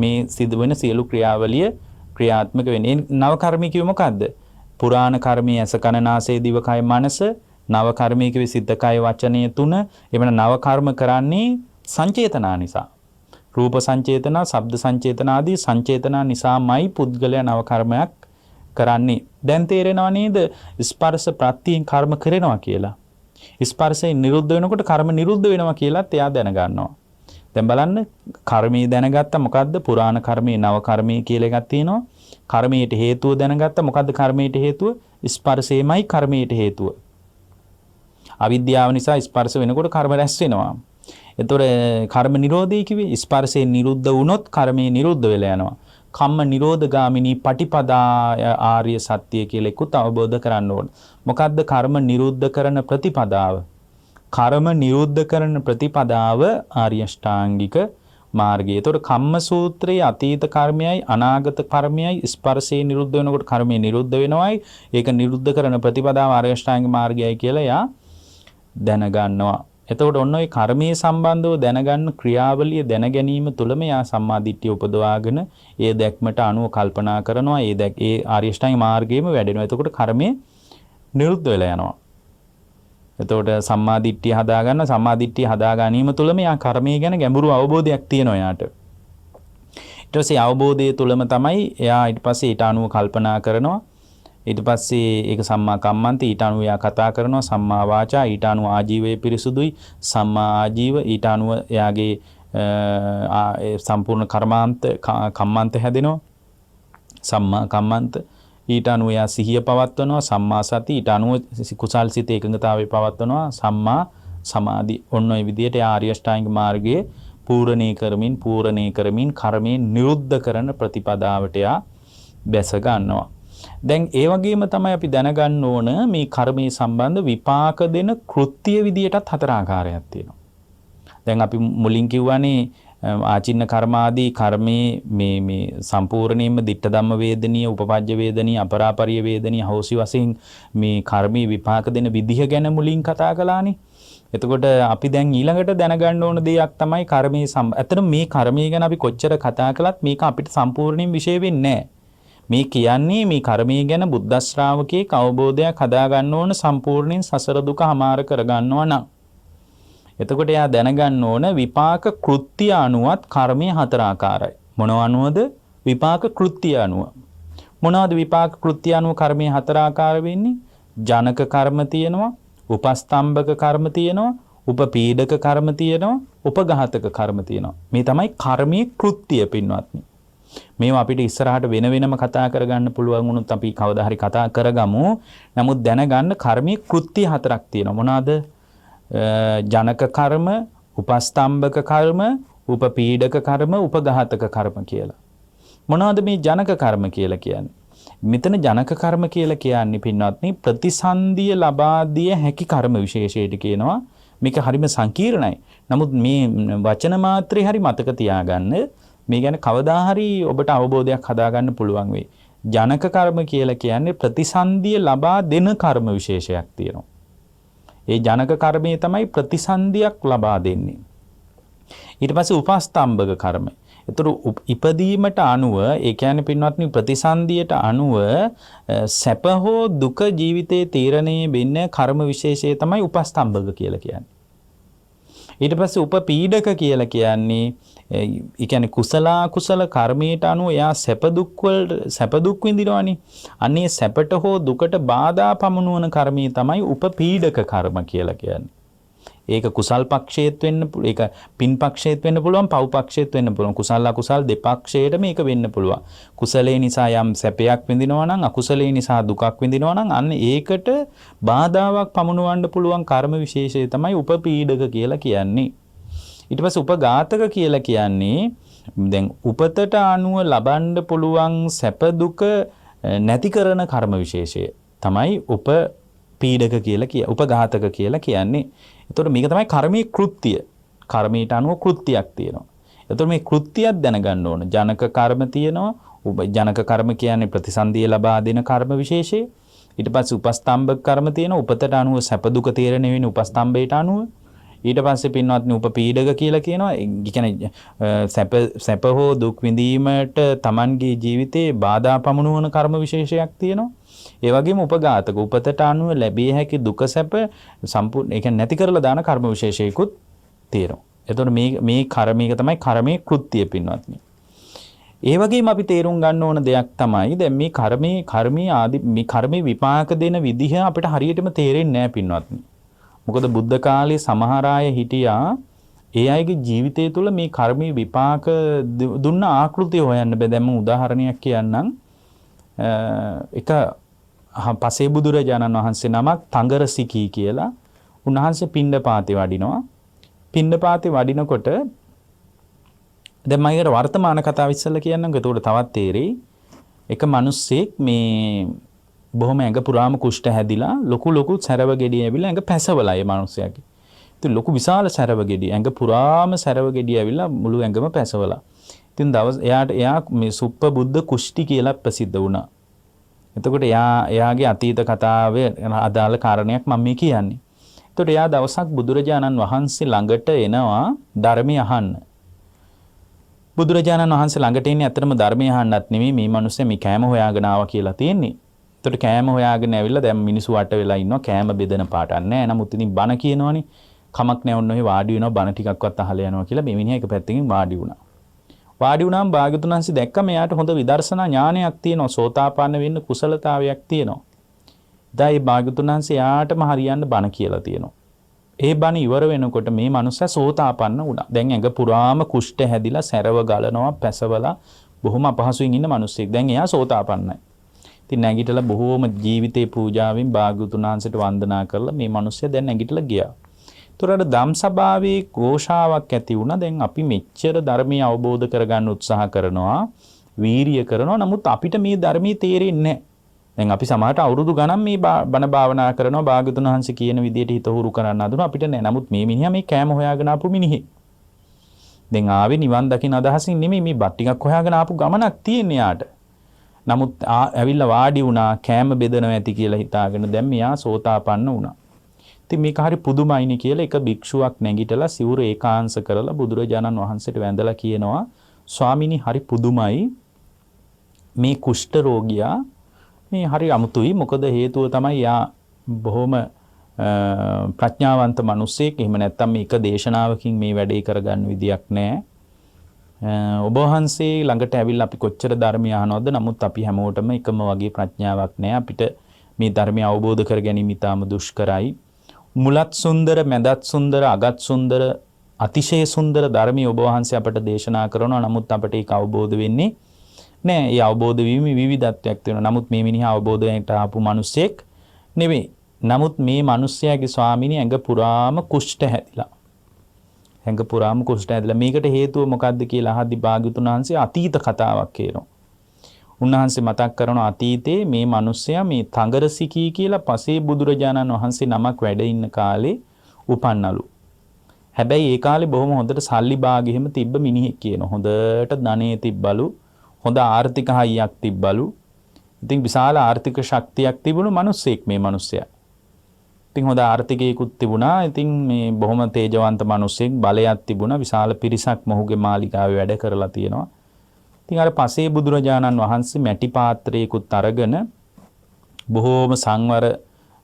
මේ සිදුවෙන සියලු ක්‍රියාවලිය ක්‍රියාත්මක වෙන්නේ. නව කර්මී කිව්ව මොකද්ද? පුරාණ කර්මයේ ඇස කන නාසය දිව කය මනස, නව කර්මී කිව්වේ සිත කය වචනය තුන. එවන නව කර්ම කරන්නේ සංචේතනා නිසා. රූප සංචේතනා, ශබ්ද සංචේතනා ආදී සංචේතනා නිසාමයි පුද්ගලයා නව කර්මයක් කරන්නේ. දැන් තේරෙනව නේද ස්පර්ශ ප්‍රත්‍යයෙන් කර්ම කරනවා කියලා. ස්පර්ශයෙන් නිරුද්ධ වෙනකොට කර්ම නිරුද්ධ වෙනවා කියලාත් එයා දැනගන්නවා. දැන් බලන්න කර්මයේ දැනගත්තා මොකද්ද? පුරාණ කර්මයේ, නව කර්මයේ කියලා එකක් තියෙනවා. කර්මයට හේතුව දැනගත්තා මොකද්ද? කර්මයට හේතුව ස්පර්ශයමයි කර්මයට හේතුව. අවිද්‍යාව නිසා ස්පර්ශ වෙනකොට කර්ම රැස් වෙනවා. එතකොට කර්ම නිරෝධය කිව්වේ ස්පර්ශයෙන් නිරුද්ධ වුණොත් කර්මයේ නිරුද්ධ වෙලා යනවා. කම්ම නිරෝධ ගාමිනී පටිපදා ආර්ය සත්‍ය කියලා එක්කත් අවබෝධ කරන්න ඕන. මොකද්ද කර්ම නිරුද්ධ කරන ප්‍රතිපදාව? කර්ම නිරුද්ධ කරන ප්‍රතිපදාව ආර්ය ශ්‍රාංගික මාර්ගය. එතකොට කම්ම සූත්‍රයේ අතීත කර්මයයි අනාගත කර්මයයි ස්පර්ශයෙන් නිරුද්ධ වෙනකොට කර්මයේ නිරුද්ධ වෙනවයි. ඒක නිරුද්ධ කරන ප්‍රතිපදාව ආර්ය ශ්‍රාංගික මාර්ගයයි කියලා යා දැනගන්නවා. එතකොට ඔන්න ඔය කර්මයේ සම්බන්ධව දැනගන්න ක්‍රියාවලිය දැන ගැනීම තුළම යා සම්මාදිට්ඨිය උපදවාගෙන ඒ දැක්මට අනුව කල්පනා කරනවා. ඒ ආර්ය ශ්‍රාංගික මාර්ගයේම වැඩෙනවා. එතකොට කර්මයේ නිරුද්ධ වෙලා යනවා. එතකොට සම්මාදිට්ඨිය හදාගන්න, සම්මාදිට්ඨිය හදා ගැනීම තුළම යා කර්මයේ ගැන ගැඹුරු අවබෝධයක් තියෙනවා යාට. ඊට පස්සේ අවබෝධය තුළම තමයි එයා ඊට පස්සේ ඊට අනුව කල්පනා කරනවා. ඊට පස්සේ ඒක සම්මා කම්මන්ත, ඊට අනුව යා කතා කරනවා. සම්මා වාචා, ඊට අනුව ආජීවය පිරිසුදුයි. සම්මා ආජීව, ඊට අනුව එයාගේ සම්පූර්ණ කම්මන්ත හැදෙනවා. සම්මා කම්මන්ත, ඊට අනුව යා සිහිය පවත්වනවා. සම්මා සති, ඊට අනුව කුසල් සිත එකඟතාවය පවත්වනවා. සම්මා සමාධි. ඔන්න ඔය විදිහට ආර්ය අෂ්ටාංගික මාර්ගයේ පූර්ණේ කරමින් කර්මයේ නිරුද්ධ කරන ප්‍රතිපදාවට යා බැස ගන්නවා. දැන් ඒ වගේම තමයි අපි දැනගන්න ඕන මේ කර්මයේ සම්බන්ධ විපාක දෙන කෘත්‍ය විදියටත් හතර ආකාරයක් තියෙනවා. දැන් අපි මුලින් කිව්වනේ ආචින්න කර්මාදී කර්මයේ මේ සම්පූර්ණයෙන්ම ditta ධම්ම වේදනීය, උපපජ්ජ වේදනීය, අපරාපරිය වේදනීය, හෝසි වශයෙන් මේ කර්මයේ විපාක දෙන විදිහ ගැන මුලින් කතා කළානේ. එතකොට අපි දැන් ඊළඟට දැනගන්න ඕන දෙයක් තමයි කර්මයේ ඇත්තට මේ කර්මය ගැන අපි කොච්චර කතා කළත් මේක අපිට සම්පූර්ණයෙන් විශේෂ වෙන්නේ නැහැ. මේ කියන්නේ මේ කර්මය ගැන බුද්ධ ශ්‍රාවකයෙක් අවබෝධයක් හදා ගන්න ඕන, සම්පූර්ණයෙන් සසර දුක හමාර කර ගන්නවා නම්. එතකොට එයා දැනගන්න ඕන විපාක කෘත්‍ය අනුවත් කර්මය හතර ආකාරයි. මොනව අනුවද? විපාක කෘත්‍ය අනුව. මොනවද විපාක කෘත්‍ය අනුව කර්මය හතර ආකාර වෙන්නේ? ජනක කර්ම තියෙනවා, උපස්තම්භක කර්ම තියෙනවා, උපපීඩක කර්ම තියෙනවා, උපඝාතක කර්ම තියෙනවා. මේ තමයි කර්මයේ කෘත්‍ය පින්වත්නි. මේවා අපිට ඉස්සරහට වෙනම කතා කරගන්න පුළුවන් වුණොත් අපි කවදා හරි කතා කරගමු. නමුත් දැනගන්න කර්මයේ කෘත්‍ය හතරක් තියෙනවා. මොනවාද? ජනක කර්ම, උපස්තම්භක කර්ම, උපපීඩක කර්ම, උපඝාතක කර්ම කියලා. මොනවද මේ ජනක කර්ම කියලා කියන්නේ? මෙතන ජනක කර්ම කියලා කියන්නේ පින්වත්නි ප්‍රතිසන්දිය ලබා දිය හැකි කර්ම විශේෂයට කියනවා. මේක හරිම සංකීර්ණයි. නමුත් මේ වචන මාත්‍රේ හරි මතක තියාගන්න. මේ ගැන කවදා හරි ඔබට අවබෝධයක් හදාගන්න පුළුවන් වෙයි. ජනක කර්ම කියලා කියන්නේ ප්‍රතිසන්දිය ලබා දෙන කර්ම විශේෂයක් තියෙනවා. ඒ ජනක කර්මයේ තමයි ප්‍රතිසන්දියක් ලබා දෙන්නේ. ඊට පස්සේ උපස්තම්භක කර්ම. ඒතර ඉපදීමට අනුව ඒ කියන්නේ පින්වත්නි ප්‍රතිසන්දියට අනුව සැප හෝ දුක ජීවිතයේ තීරණය වෙන්නේ කර්ම විශේෂය තමයි උපස්තම්භක කියලා කියන්නේ. ඊට පස්සේ උපපීඩක කියලා කියන්නේ ඒ කියන්නේ කුසල කර්මයට අනුව එයා සැප දුක් විඳිනවනේ. අනේ සැපට හෝ දුකට බාධා පමුණුවන කර්මය තමයි උපපීඩක කර්ම කියලා කියන්නේ. ඒක කුසල් පක්ෂයේත් වෙන්න පුළුවන්. ඒක පින් පක්ෂයේත් වෙන්න පුළුවන්. පව් පක්ෂයේත් වෙන්න පුළුවන්. කුසල අකුසල් දෙපක්ෂයේට මේක වෙන්න පුළුවන්. කුසලේ නිසා යම් සැපයක් විඳිනවා නම් අකුසලේ නිසා දුකක් විඳිනවා නම් අන්න ඒකට බාධාවක් පමුණවන්න පුළුවන් කර්ම විශේෂය තමයි උපපීඩක කියලා කියන්නේ. ඊට පස්සේ උපඝාතක කියලා කියන්නේ දැන් උපතට අනුව ලබන්න පුළුවන් සැප දුක නැති කරන කර්ම විශේෂය තමයි උපපීඩක කියලා කිය. උපඝාතක කියලා කියන්නේ. එතකොට මේක තමයි කර්මයේ කෘත්‍ය. කර්මයට අනුව කෘත්‍යයක් තියෙනවා. එතකොට මේ කෘත්‍යයක් දැනගන්න ඕන. ජනක කර්ම තියෙනවා. ජනක කර්ම කියන්නේ ප්‍රතිසන්දිය ලබා දෙන කර්ම විශේෂය. ඊට පස්සේ උපස්තම්භක කර්ම තියෙනවා. උපතට අනුව සැප දුක තීරණය වෙන උපස්තම්භයට අනුව. ඊට පස්සේ පින්වත්නි උපපීඩක කියලා කියනවා. ඒ කියන්නේ සැප හෝ දුක් විඳීමට Tamanගේ ජීවිතේ බාධා පමුණුවන කර්ම විශේෂයක් තියෙනවා. ඒ වගේම උපඝාතක උපතට අනුව ලැබිය හැකි දුක සැප සම්පූර්ණ ඒ කියන්නේ නැති කරලා දාන කර්ම විශේෂයකුත් තියෙනවා. එතකොට මේ කර්මයක තමයි කර්මයේ කෘත්‍ය පින්වත්නි. ඒ වගේම අපි තේරුම් ගන්න ඕන දෙයක් තමයි දැන් මේ කර්මයේ විපාක දෙන විදිහ අපිට හරියටම තේරෙන්නේ නැහැ පින්වත්නි. මොකද බුද්ධ කාලේ සමහර අය හිටියා ඒ අයගේ ජීවිතය තුළ මේ කර්මයේ විපාක දුන්න ආකෘතිය හොයන්න බෑ. දැන් මම උදාහරණයක් කියන්නම්. එක පසේ බුදුරජාණන් වහන්සේ නමක් තංගරසිකී කියලා උන්වහන්සේ පිණ්ඩපාතේ වඩිනවා. පිණ්ඩපාතේ වඩිනකොට දැන් මම ඒකට වර්තමාන කතාව ඉස්සෙල්ලා කියන්නම්. ඒකට තවත් තේරෙයි. එක මිනිස්සෙක් මේ බොහොම ඇඟ පුරාම කුෂ්ඨ හැදිලා ලොකු සැරව ගෙඩිය ඇවිල්ලා ඇඟ පැසවලා ඒ මිනිස්සයාගේ. ඉතින් ලොකු විශාල සැරව ගෙඩිය ඇඟ පුරාම සැරව ගෙඩිය ඇවිල්ලා මුළු ඇඟම පැසවලා. ඉතින් එයා මේ සුප්ප බුද්ධ කුෂ්ටි කියලා ප්‍රසිද්ධ වුණා. එතකොට එයාගේ අතීත කතාවේ අදාළ කාරණයක් මම මේ කියන්නේ. එතකොට එයා දවසක් බුදුරජාණන් වහන්සේ ළඟට එනවා ධර්මය අහන්න. බුදුරජාණන් වහන්සේ ළඟට එන්නේ අතරම ධර්මය අහන්නත් නෙමෙයි මේ මිනිස්සු මේ කෑම හොයාගෙන ආවා කියලා තියෙන්නේ. එතකොට කෑම හොයාගෙන ඇවිල්ලා දැන් මිනිස්සු වට වෙලා ඉන්නවා කෑම බෙදෙන පාටක් නැහැ. නමුත් ඉතින් බණ කියනවනේ කමක් නැහැ ඔන්න ඔය වාඩි වෙනවා බණ ටිකක්වත් අහලා යනවා කියලා මේ මිනිහා එක පැත්තකින් වාඩි වුණා. වාඩි වුණාම භාග්‍යවතුන් වහන්සේ දැක්ක මෙයාට හොඳ විදර්ශනා ඥානයක් තියෙනවා. සෝතාපන්න වෙන්න කුසලතාවයක් තියෙනවා. දැන් මේ භාග්‍යවතුන් වහන්සේ යාටම හරියන්න බණ කියලා තියෙනවා. ඒ බණ ඉවර වෙනකොට මේ මනුස්සයා සෝතාපන්න වුණා. දැන් ඇඟ පුරාම කුෂ්ඨ හැදිලා සැරව ගලනවා පැසවලා බොහොම අපහසුයෙන් ඉන්න මිනිස්සෙක්. දැන් එයා සෝතාපන්නයි. ඉතින් නැගිටලා බොහොම ජීවිතේ පූජාවෙන් භාග්‍යවතුන් වහන්සේට වන්දනා කරලා මේ මිනිස්සයා දැන් නැගිටලා ගියා. ඒතරට ධම්සභාවේ ഘോഷාවක් ඇති වුණා. දැන් අපි මෙච්චර ධර්මය අවබෝධ කරගන්න උත්සාහ කරනවා, වීරිය කරනවා. නමුත් අපිට මේ ධර්මයේ තේරෙන්නේ නැහැ. දැන් අපි සමහරට අවුරුදු ගණන් මේ බණ භාවනා කරනවා, භාග්‍යවතුන් වහන්සේ කියන විදියට හිත හුරු කරන්න හදනවා. අපිට නෑ. නමුත් මේ මිනිහා මේ කෑම හොයාගෙන ආපු මිනිහෙක්. දැන් ආවේ නිවන් දකින්න අදහසින් නෙමෙයි මේ බත් ටිකක් හොයාගෙන ආපු ගමනක් තියෙන්නේ යාට. නමුත් ඇවිල්ලා වාඩි වුණා කෑම බෙදනවා ඇති කියලා හිතාගෙන දැන් මෙයා සෝතාපන්න වුණා. ඉතින් මේක හරි පුදුමයිනි කියලා එක භික්ෂුවක් නැගිටලා සිවුර ඒකාංශ කරලා බුදුරජාණන් වහන්සේට වැඳලා කියනවා ස්වාමීනි හරි පුදුමයි මේ කුෂ්ඨ රෝගියා මේ හරි අමුතුයි. මොකද හේතුව තමයි යා බොහොම ප්‍රඥාවන්ත මිනිසෙක්. එහෙම නැත්නම් මේක දේශනාවකින් මේ වැඩේ කරගන්න විදියක් නැහැ. ඔබ වහන්සේ ළඟට ඇවිල්ලා අපි කොච්චර ධර්මය අහනවද? නමුත් අපි හැමෝටම එකම වගේ ප්‍රඥාවක් නැහැ. අපිට මේ ධර්මය අවබෝධ කර ගැනීම ඉතාම දුෂ්කරයි. මුලත් සුන්දර, මැදත් සුන්දර, අගත් සුන්දර, අතිශය සුන්දර ධර්මය ඔබ වහන්සේ අපට දේශනා කරනවා. නමුත් අපට ඒක අවබෝධ වෙන්නේ නෑ. ඒ අවබෝධ වීමේ විවිධත්වයක් තියෙනවා. නමුත් මේ මිනිහා අවබෝධයට ආපු මිනිසෙක් නෙවෙයි. නමුත් මේ මිනිස්යාගේ ස්වාමීනි ඇඟ පුරාම කුෂ්ඨ හැදිලා. ඇඟ පුරාම කුෂ්ඨ හැදිලා. මේකට හේතුව මොකක්ද කියලා අහද්දී භාග්‍යවතුන් වහන්සේ අතීත කතාවක් කියනවා. උන්වහන්සේ මතක් කරන අතීතයේ මේ මිනිස්සයා මේ තංගරසිකී කියලා පසේ බුදුරජාණන් වහන්සේ නමක් වැඩ ඉන්න කාලේ උපන්නලු. හැබැයි ඒ කාලේ බොහොම හොඳට සල්ලි භාගෙ එහෙම තිබ්බ මිනිහෙක් කියනවා. හොඳට ධනෙ තිබ්බලු. හොඳ ආර්ථික හයියක් තිබ්බලු. ඉතින් විශාල ආර්ථික ශක්තියක් තිබුණු මිනිස්සෙක් මේ මිනිස්සයා. ඉතින් හොඳ ආර්ථිකයකුත් තිබුණා. ඉතින් මේ බොහොම තේජවන්ත මිනිස්සෙක් බලයක් තිබුණා. විශාල පිරිසක් මොහුගේ මාලිගාවේ වැඩ කරලා තියෙනවා. ඉතින් අර පසේ බුදුරජාණන් වහන්සේ මැටි පාත්‍රයකුත් අරගෙන බොහෝම සංවර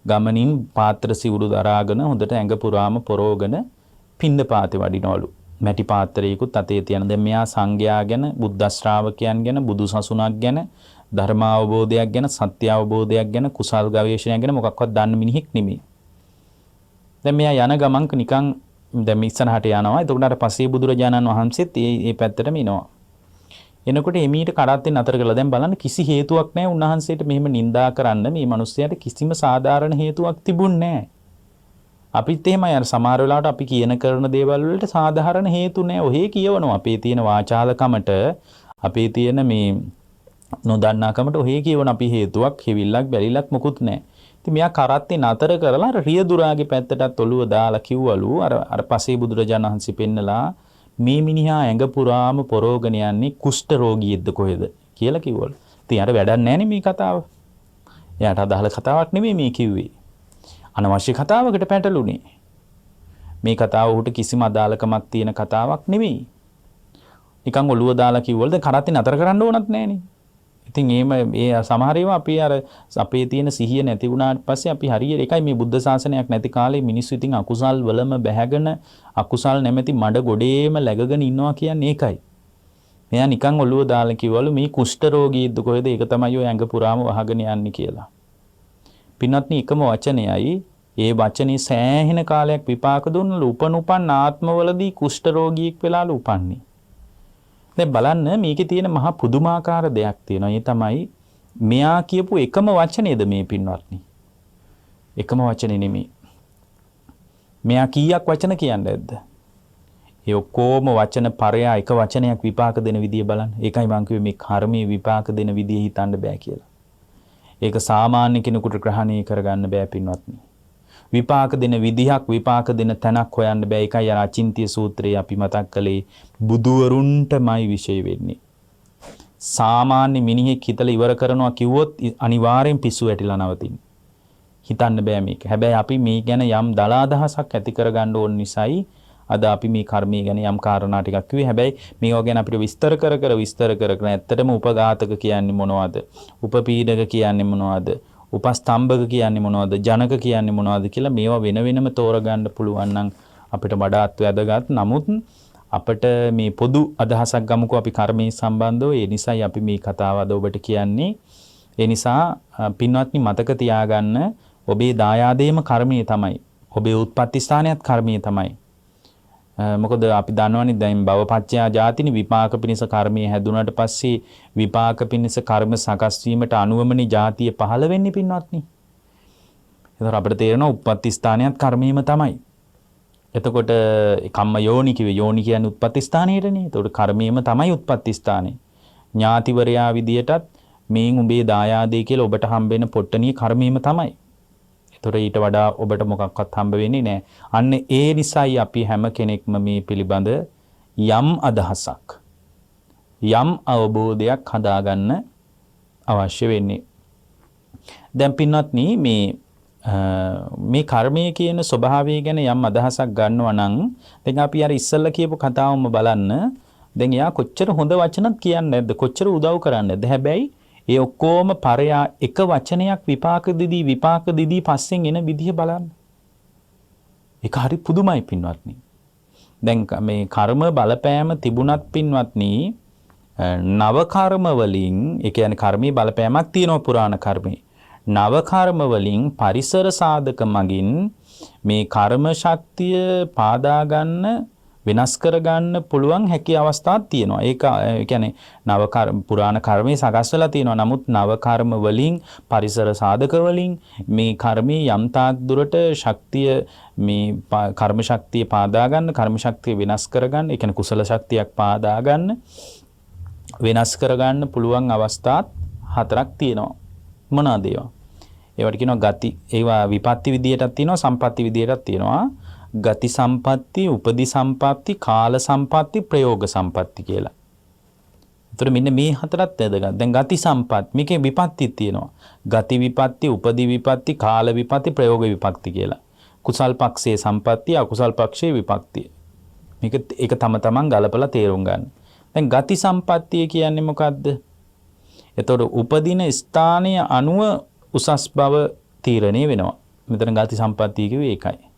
ගමනින් පාත්‍ර සිවුරු දරාගෙන හොඳට ඇඟ පුරාම පොරෝගෙන පිණ්ඩපාතේ වඩිනවලු. මැටි පාත්‍රයකුත් අතේ තියන. දැන් මෙයා සංඝයා ගැන, බුද්ධ ශ්‍රාවකයන් ගැන, බුදු සසුනක් ගැන, ධර්ම අවබෝධයක් ගැන, සත්‍ය අවබෝධයක් ගැන, කුසල් ගවේෂණයක් ගැන මොකක්වත් දන්න මිනිහෙක් නෙමෙයි. දැන් මෙයා යන ගමන් නිකන් දැන් මේ ඉස්සරහට යනවා. එතකොට අර පසේ බුදුරජාණන් වහන්සේත් මේ පැත්තටම එනවා. එනකොට එමීට කරත්තෙන් අතර කළා. දැන් බලන්න කිසි හේතුවක් නැහැ උන්වහන්සේට මෙහෙම නිඳා කරන්න. මේ මිනිස්යාට කිසිම සාධාරණ හේතුවක් තිබුණේ නැහැ. අපිත් එහෙමයි අර සමහර වෙලාවට අපි කියන කරන දේවල් වලට සාධාරණ හේතු නැහැ. ඔහේ කියවනවා. අපේ තියෙන වාචාලකමට අපේ තියෙන මේ නොදන්නාකමට ඔහේ කියවන අපි හේතුවක් හිවිල්ලක් බැලිලක් මොකුත් නැහැ. ඉතින් මෙයා කරත්තේ නතර කරලා අර රියදුරාගේ පැත්තටත් ඔළුව දාලා කිව්වලු අර පසේ බුදුරජාණන් වහන්සේ පෙන්නලා මේ මිනිහා ඇඟ පුරාම පොරෝගෙන යන්නේ කුෂ්ඨ රෝගියෙක්ද කොහෙද කියලා කිව්වලු. ඉතින් අර වැඩක් නැහැ මේ කතාව. එයාට අදාළ කතාවක් නෙමෙයි මේ කිව්වේ. අනවශ්‍ය කතාවකට පැටළුනේ. මේ කතාව උහුට කිසිම අදාළකමක් තියෙන කතාවක් නෙමෙයි. නිකන් ඔළුව දාලා කිව්වලු දැන් කරත්තේ නතර කරන්න ඕනත් නැහනේ. ඉතින් ඒ සමහර ඒවා අපි අර අපේ තියෙන සිහිය නැති වුණාට පස්සේ අපි හරියට ඒකයි මේ බුද්ධ ශාසනයක් නැති කාලේ මිනිස්සු ඉතින් අකුසල් වලම බැහැගෙන අකුසල් නැමැති මඩ ගොඩේම läගගෙන ඉන්නවා කියන්නේ ඒකයි. මෙයා නිකන් ඔළුව දාලා කිව්වලු මේ කුෂ්ඨ රෝගීද්ද කොහෙද ඒක තමයි ඔය ඇඟ පුරාම වහගෙන යන්නේ කියලා. පින්වත්නි එකම වචනයයි ඒ වචනේ සෑහෙන කාලයක් විපාක දුන්නලු උපන් ආත්මවලදී කුෂ්ඨ රෝගියෙක් වෙලාලු උපන්නේ. දැන් බලන්න මේකේ තියෙන මහා පුදුමාකාර දෙයක් තියෙනවා. ඒ තමයි මෙයා කියපු එකම වචනේද මේ පින්වත්නි. එකම වචනේ නෙමෙයි. මෙයා කීයක් වචන කියන්නේ නැද්ද? ඒ ඔක්කොම වචන පරයා එක වචනයක් විපාක දෙන විදිය බලන්න. ඒකයි මම කිව්වේ මේ කර්මයේ විපාක දෙන විදිය හිතන්න බෑ කියලා. ඒක සාමාන්‍ය කෙනෙකුට ග්‍රහණය කරගන්න බෑ පින්වත්නි. විපාක දෙන විදිහක් විපාක දෙන තැනක් හොයන්න බෑ. ඒකයි අර අචින්ත්‍ය සූත්‍රයේ අපි මතක් කළේ බුදුවරුන්ටමයි විශේෂ වෙන්නේ. සාමාන්‍ය මිනිහෙක් හිතලා ඉවර කරනවා කිව්වොත් අනිවාර්යෙන් පිස්සු වැටිලා නවතින්නේ. හිතන්න බෑ මේක. හැබැයි අපි මේ ගැන යම් දල අදහසක් ඇති කරගන්න ඕන නිසායි අද අපි මේ කර්මය ගැන යම් කාරණා ටිකක් කිව්වේ. හැබැයි මේවා ගැන අපිට විස්තර කර ඇත්තටම උපඝාතක කියන්නේ මොනවද? උපපීඩක කියන්නේ මොනවද? උපස්තම්භක කියන්නේ මොනවද? ජනක කියන්නේ මොනවද කියලා මේවා වෙන වෙනම තෝරගන්න පුළුවන් නම් අපිට වඩාත් වැදගත්. නමුත් අපිට මේ පොදු අදහසක් ගමුකෝ අපි කර්මයේ සම්බන්ධව. ඒ නිසායි අපි මේ කතාව අද ඔබට කියන්නේ. ඒ නිසා පින්වත්නි මතක තියාගන්න ඔබේ දායාදේම කර්මයේ තමයි. ඔබේ උත්පත්ති ස්ථානයත් කර්මයේ තමයි. මොකද අපි දන්නවනේ දැන් භවපච්චයා ජාතිනි විපාක පිණිස කර්මයේ හැදුනට පස්සේ විපාක පිණිස කර්ම සකස් වීමට අනුවමනේ ජාතිය පහළ වෙන්නේ පින්වත්නි. ඒතර අපිට තේරෙනවා උත්පත්ති ස්ථානයත් කර්මයේම තමයි. එතකොට කම්ම යෝනි කිව්වේ යෝනි කියන්නේ උත්පත්ති ස්ථානයේනේ. එතකොට කර්මයේම තමයි උත්පත්ති ස්ථානේ. ඥාතිවරයා විදියටත් මේන් උඹේ දායාදේ කියලා ඔබට හම්බෙන පොට්ටනිය කර්මයේම තමයි. ඒතොර ඊට වඩා ඔබට මොකක්වත් හම්බ වෙන්නේ නැහැ. අන්න ඒ නිසායි අපි හැම කෙනෙක්ම මේ පිළිබඳ යම් අදහසක් යම් අවබෝධයක් හදාගන්න අවශ්‍ය වෙන්නේ. දැන් පින්වත්නි මේ කර්මය කියන ස්වභාවය ගැන යම් අදහසක් ගන්නවා නම් දැන් අපි අර ඉස්සෙල්ලා කියපු කතාවම බලන්න. දැන් එයා කොච්චර හොඳ වචනත් කියන්නේ නැද්ද? කොච්චර උදව් කරන්නේ නැද්ද? හැබැයි ඒ ඔක්කොම පරයා එක වචනයක් විපාක දිදී පස්සෙන් එන විදිහ බලන්න. ඒක හරි පුදුමයි පින්වත්නි. දැන් මේ කර්ම බලපෑම තිබුණත් පින්වත්නි නව කර්ම වලින් ඒ කියන්නේ කර්මී බලපෑමක් තියෙනවා පුරාණ කර්මේ. නව කර්ම වලින් පරිසර සාධක මගින් මේ කර්ම ශක්තිය පාදා ගන්න වෙනස් කරගන්න පුළුවන් හැකි අවස්ථාවක් තියෙනවා. ඒක කියන්නේ නව කර්ම පුරාණ කර්මයේ සකස් වෙලා තියෙනවා. නමුත් නව කර්ම වලින් පරිසර සාධක වලින් මේ කර්මයේ යම් තාක් දුරට ශක්තිය මේ කර්ම ශක්තිය පාදා ගන්න, කර්ම ශක්තිය වෙනස් කරගන්න, ඒ කියන්නේ කුසල ශක්තියක් පාදා ගන්න, වෙනස් කරගන්න පුළුවන් අවස්ථාත් 4ක් තියෙනවා. මොනවාද ඒවා? ඒවට කියනවා ගති. ඒවා විපත්ති විදියටත් තියෙනවා, සම්පatti විදියටත් තියෙනවා. ගති සම්පatti, උපදි සම්පatti, කාල සම්පatti, ප්‍රයෝග සම්පatti කියලා. ඒතර මෙන්න මේ 4ත් වැදගත්. දැන් ගති සම්පatti මේකේ විපත්ති තියෙනවා. ගති විපත්ති, උපදි විපත්ති, කාල විපත්ති, ප්‍රයෝග විපත්ති කියලා. කුසල් පක්ෂයේ සම්පatti, අකුසල් පක්ෂයේ විපත්ති. මේක ඒක තම තමන් ගලපලා තේරුම් ගන්න. දැන් ගති සම්පත්තිය කියන්නේ මොකද්ද? එතකොට උපදින ස්ථානය අනුව උසස් බව තීරණය වෙනවා. මෙතන ගති සම්පත්තිය කිව්වේ ඒකයි.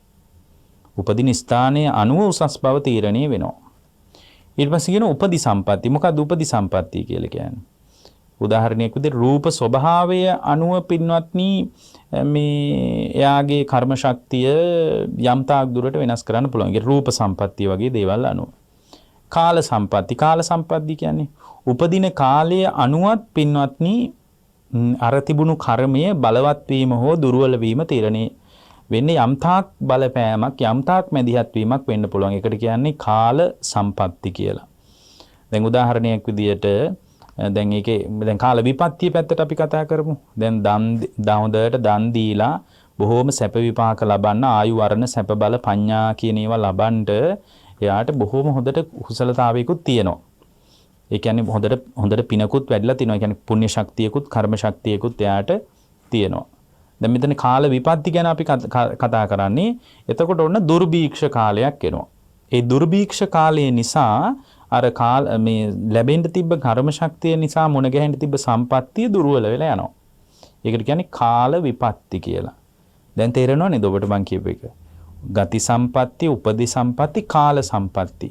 උපදින ස්ථානයේ අනුව උසස් බව තීරණය වෙනවා. ඊට පස්සේ කියන උපදි සම්පatti. මොකක්ද උපදි සම්පatti කියලා කියන්නේ? උදාහරණයක් විදිහට රූප ස්වභාවය අනුව පින්වත්නි මේ එයාගේ කර්ම ශක්තිය යම් තාක් දුරට වෙනස් කරන්න පුළුවන්. ඒ රූප සම්පත්තිය වගේ දේවල් අනුව. කාල සම්පatti කියන්නේ උපදින කාලය අනුවත් පින්වත්නි අර තිබුණු කර්මයේ බලවත් වීම හෝ දුර්වල වීම තීරණය වෙන්නේ යම් තාක් බලපෑමක් යම් තාක් මැදිහත් වීමක් වෙන්න පුළුවන්. ඒකට කියන්නේ කාල සම්පatti කියලා. දැන් උදාහරණයක් විදියට දැන් කාල විපත්තිය පැත්තට අපි කතා කරමු. දැන් හොඳට දන් දීලා බොහෝම සැප විපාක ලබන්න ආයු වර්ණ සැප බල පඤ්ඤා කියන ඒවා ලබන්න එයාට බොහෝම හොඳට කුසලතාවයකුත් තියෙනවා. ඒ කියන්නේ හොඳට පිනකුත් වැඩිලා තියෙනවා. ඒ කියන්නේ පුණ්‍ය ශක්තියකුත් කර්ම ශක්තියකුත් එයාට තියෙනවා. දැන් මෙතන කාල විපත්ති ගැන අපි කතා කරන්නේ. එතකොට ඔන්න දුර්භීක්ෂ කාලයක් එනවා. ඒ දුර්භීක්ෂ කාලය නිසා අර මේ ලැබෙන්න තිබ්බ කර්ම ශක්තිය නිසා මුණ ගැහෙන්න තිබ්බ සම්පත්තිය දුර්වල වෙලා යනවා. ඒකට කියන්නේ කාල විපත්ති කියලා. දැන් තේරෙනව නේද ඔබට මං කියපු එක? ගති සම්පatti, උපදි සම්පatti, කාල සම්පatti.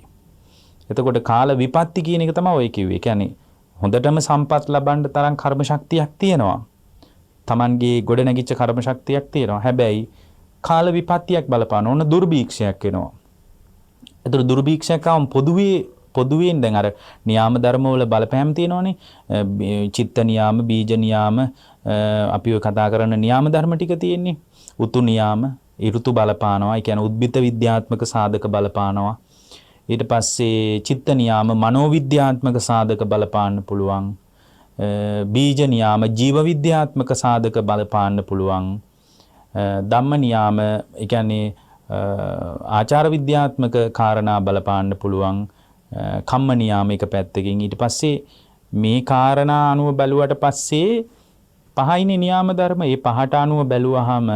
එතකොට කාල විපත්ති කියන එක තමයි ඔය කිව්වේ. කියන්නේ හොඳටම සම්පත් ලබන්න තරම් කර්ම ශක්තියක් තියෙනවා. Tamanගේ ගොඩ නැගිච්ච කර්ම ශක්තියක් තියෙනවා. හැබැයි කාල විපත්තියක් බලපාන ඕන දුර්භීක්ෂයක් එනවා. එතකොට දුර්භීක්ෂයක් ආවම පොදුවෙන් දැන් අර නියාම ධර්ම වල බලපෑම් තියෙනවනේ. චිත්ත නියාම, බීජ නියාම, අපි ඔය කතා කරන නියාම ධර්ම ටික තියෙන්නේ. උතු නියාම, ඍතු බලපානවා. ඒ කියන්නේ උද්භිත විද්‍යාත්මක සාධක බලපානවා. ඊට පස්සේ චිත්ත නියාම, මනෝ විද්‍යාත්මක සාධක බලපාන්න පුළුවන්. බීජ නියාම, ජීව විද්‍යාත්මක සාධක බලපාන්න පුළුවන්. ධම්ම නියාම, ඒ කියන්නේ ආචාර විද්‍යාත්මක කාරණා බලපාන්න පුළුවන්. කම්ම නියාම එක පැත්තකින්. ඊට පස්සේ මේ කාරණා අනුව බැලුවට පස්සේ පහයිනේ නියාම ධර්ම. ඒ පහට අනුව බැලුවාම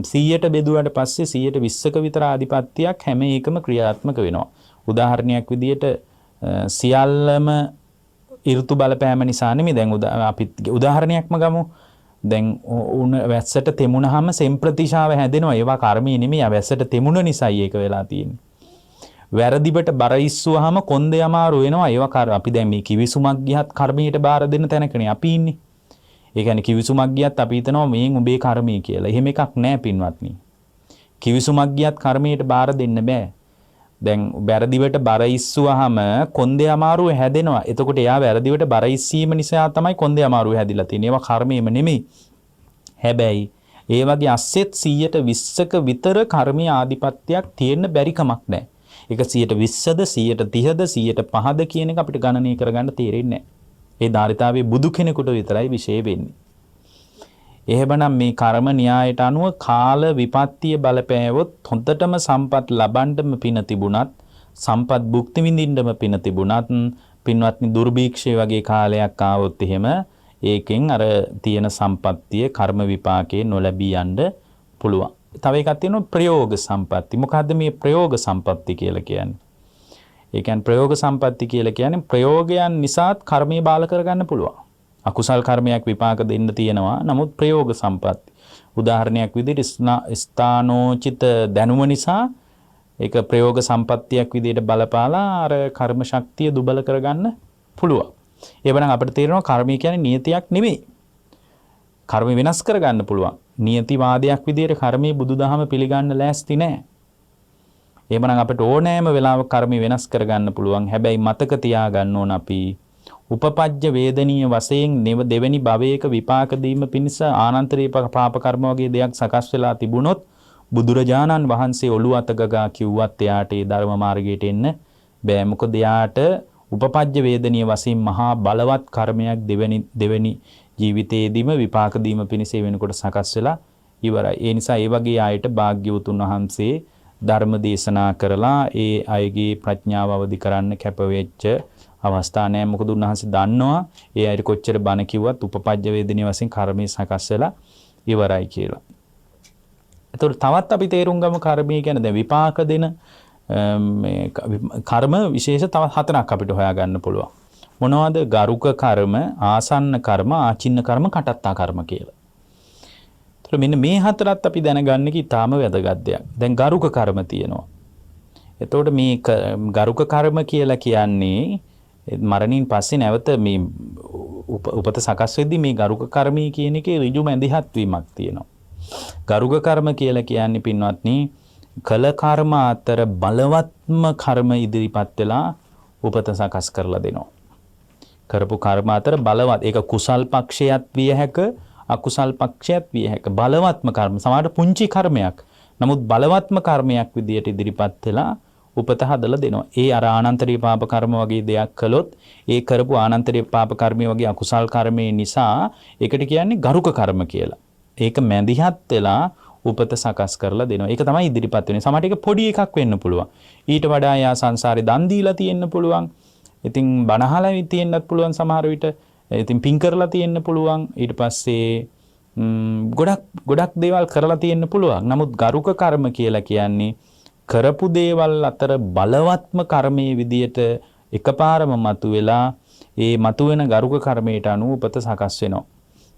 100ට බෙදුවට පස්සේ 120ක විතර ආධිපත්‍යයක් හැම එකම ක්‍රියාත්මක වෙනවා. උදාහරණයක් විදියට සියල්ලම ඍතු බලපෑම නිසා නෙමෙයි. දැන් අපි උදාහරණයක්ම ගමු. දැන් වැස්සට තෙමුණාම සෙම්ප්‍රතිශාව හැදෙනවා. ඒවා කර්මී නෙමෙයි. වැස්සට තෙමුණ නිසායි ඒක වෙලා තියෙන්නේ. වැරදිබට බර ඉස්සුවාම කොන්දේ අමාරු වෙනවා. ඒවා අපි දැන් මේ කිවිසුමක් ගියත් කර්මයට බාර දෙන්න තැනකනේ අපි ඉන්නේ. ඒ කියන්නේ කිවිසුමක් ගියත් අපි හිතනවා මේන් උඹේ කර්මී කියලා. එහෙම එකක් නැහැ පින්වත්නි. කිවිසුමක් ගියත් කර්මයට බාර දෙන්න බෑ. දැන් වැරදිවට බර ඉස්සුවාම කොන්දේ අමාරුව හැදෙනවා. එතකොට එයා වැරදිවට බර ඉස්සීම නිසා තමයි කොන්දේ අමාරුව හැදිලා තියෙන්නේ. ඒවා කර්මයේම නෙමෙයි. හැබැයි ඒ වගේ අස්සෙත් 120ක විතර කර්මීය ආධිපත්‍යයක් තියෙන්න බැරි කමක් නැහැ. ඒක 120ද 130ද 105ද කියන එක අපිට ගණනය කරගන්න තේරෙන්නේ නැහැ. ඒ ධාරිතාවේ බුදු කෙනෙකුට විතරයි විශේෂ වෙන්නේ. එහෙමනම් මේ කර්ම න්‍යායට අනුව කාල විපත්තිය බලපෑවොත් හොඳටම සම්පත් ලබන්නම පින තිබුණත් සම්පත් භුක්ති විඳින්නම පින තිබුණත් පින්වත්නි දුර්භීක්ෂය වගේ කාලයක් ආවොත් එහෙම ඒකෙන් අර තියෙන සම්පත්තිය කර්ම විපාකේ නොලැබී යන්න පුළුවන්. තව එකක් තියෙනවා ප්‍රයෝග සම්පatti. මොකද්ද මේ ප්‍රයෝග සම්පatti කියලා කියන්නේ? ඒ කියන්නේ ප්‍රයෝග සම්පatti කියලා කියන්නේ ප්‍රයෝගයන් නිසාත් කර්මයේ බාල කරගන්න පුළුවන්. අකුසල් කර්මයක් විපාක දෙන්න තියෙනවා. නමුත් ප්‍රයෝග සම්පatti. උදාහරණයක් විදිහට ස්ථානෝචිත දැනුම නිසා ඒක ප්‍රයෝග සම්පත්තියක් විදිහට බලපාලා අර කර්ම ශක්තිය දුබල කරගන්න පුළුවන්. ඒවනම් අපිට තේරෙනවා කර්මය කියන්නේ නියතියක් නෙමෙයි. කර්ම වෙනස් කරගන්න පුළුවන්. නියතිවාදයක් විදිහට කර්මයේ බුදුදහම පිළිගන්න ලෑස්ති නැහැ. එහෙමනම් අපිට ඕනෑම වෙලාවක කර්ම වෙනස් කරගන්න පුළුවන්. හැබැයි මතක තියාගන්න ඕන අපි උපපජ්ජ වේදනීය වශයෙන් දෙවෙනි භවයක විපාක දීම පිණිස ආනන්තරී පාප කර්ම වගේ දෙයක් සකස් වෙලා තිබුණොත් බුදුරජාණන් වහන්සේ ඔළුව අත ගගා කිව්වත් එයාට ඒ ධර්ම මාර්ගයට එන්න බෑ. මොකද එයාට උපපජ්ජ වේදනීය වශයෙන් මහා බලවත් කර්මයක් දෙවෙනි ජීවිතයේදීම විපාක දීම පිණිස වෙනකොට සකස් වෙලා ඉවරයි. ඒ නිසා ඒ වගේ අයට භාග්‍යවතුන් වහන්සේ ධර්ම දේශනා කරලා ඒ අයගේ ප්‍රඥාව අවදි කරන්න කැප වෙච්ච අවස්ථා නැහැ. මොකද උන්වහන්සේ දන්නවා ඒ අයට කොච්චර බණ කිව්වත් උපපජ්ජ වේදනීය වශයෙන් කර්මය සකස් වෙලා ඉවරයි කියලා. ඒතකොට තවත් අපි තේරුම් ගමු කර්මය කියන්නේ දැන් විපාක දෙන මේ කර්ම විශේෂ තවත් හතරක් අපිට හොයාගන්න පුළුවන්. මොනවද? ගරුක කර්ම, ආසන්න කර්ම, ආචින්න කර්ම, කටත්තා කර්ම කියලා. ඒතර මෙන්න මේ හතරත් අපි දැනගන්න එක ඉතාම වැදගත් දෙයක්. දැන් ගරුක කර්ම තියෙනවා. එතකොට මේ ගරුක කර්ම කියලා කියන්නේ මරණින් පස්සේ නැවත මේ උපත සකස් වෙද්දී මේ ගරුක කර්මී කියන එකේ ඍජු මැදිහත් වීමක් තියෙනවා. ගරුක කර්ම කියලා කියන්නේ පින්වත්නි කළ කර්ම අතර බලවත්ම කර්ම ඉදිරිපත් වෙලා උපත සකස් කරලා දෙනවා. කරපු කර්ම අතර බලවත් ඒක කුසල් පක්ෂයත් විය හැක අකුසල් පක්ෂයත් විය හැක බලවත්ම කර්ම සමහරට පුංචි කර්මයක් නමුත් බලවත්ම කර්මයක් විදියට ඉදිරිපත් වෙලා උපත හදලා දෙනවා. ඒ අර ආනන්තරීය පාප කර්ම වගේ දෙයක් කළොත් ඒ කරපු ආනන්තරීය පාප කර්මය වගේ අකුසල් කර්මයේ නිසා ඒකට කියන්නේ ගරුක කර්ම කියලා. ඒක මැදිහත් වෙලා උපත සකස් කරලා දෙනවා. ඒක තමයි ඉදිරිපත් වෙන්නේ. සමහරට ඒක පොඩි එකක් වෙන්න පුළුවන්. ඊට වඩා යා සංසාරේ දන් දීලා තියෙන්න පුළුවන්. ඉතින් බණහලා තියෙන්නත් පුළුවන් සමහර විට. ඉතින් පින් කරලා තියෙන්න පුළුවන්. ඊට පස්සේ ගොඩක් දේවල් කරලා තියෙන්න පුළුවන්. නමුත් ගරුක කර්ම කියලා කියන්නේ කරපු දේවල් අතර බලවත්ම කර්මයේ විදියට එකපාරම මතුවෙලා ඒ මතුවෙන ගරුක කර්මයට අනුව උපත සකස් වෙනවා.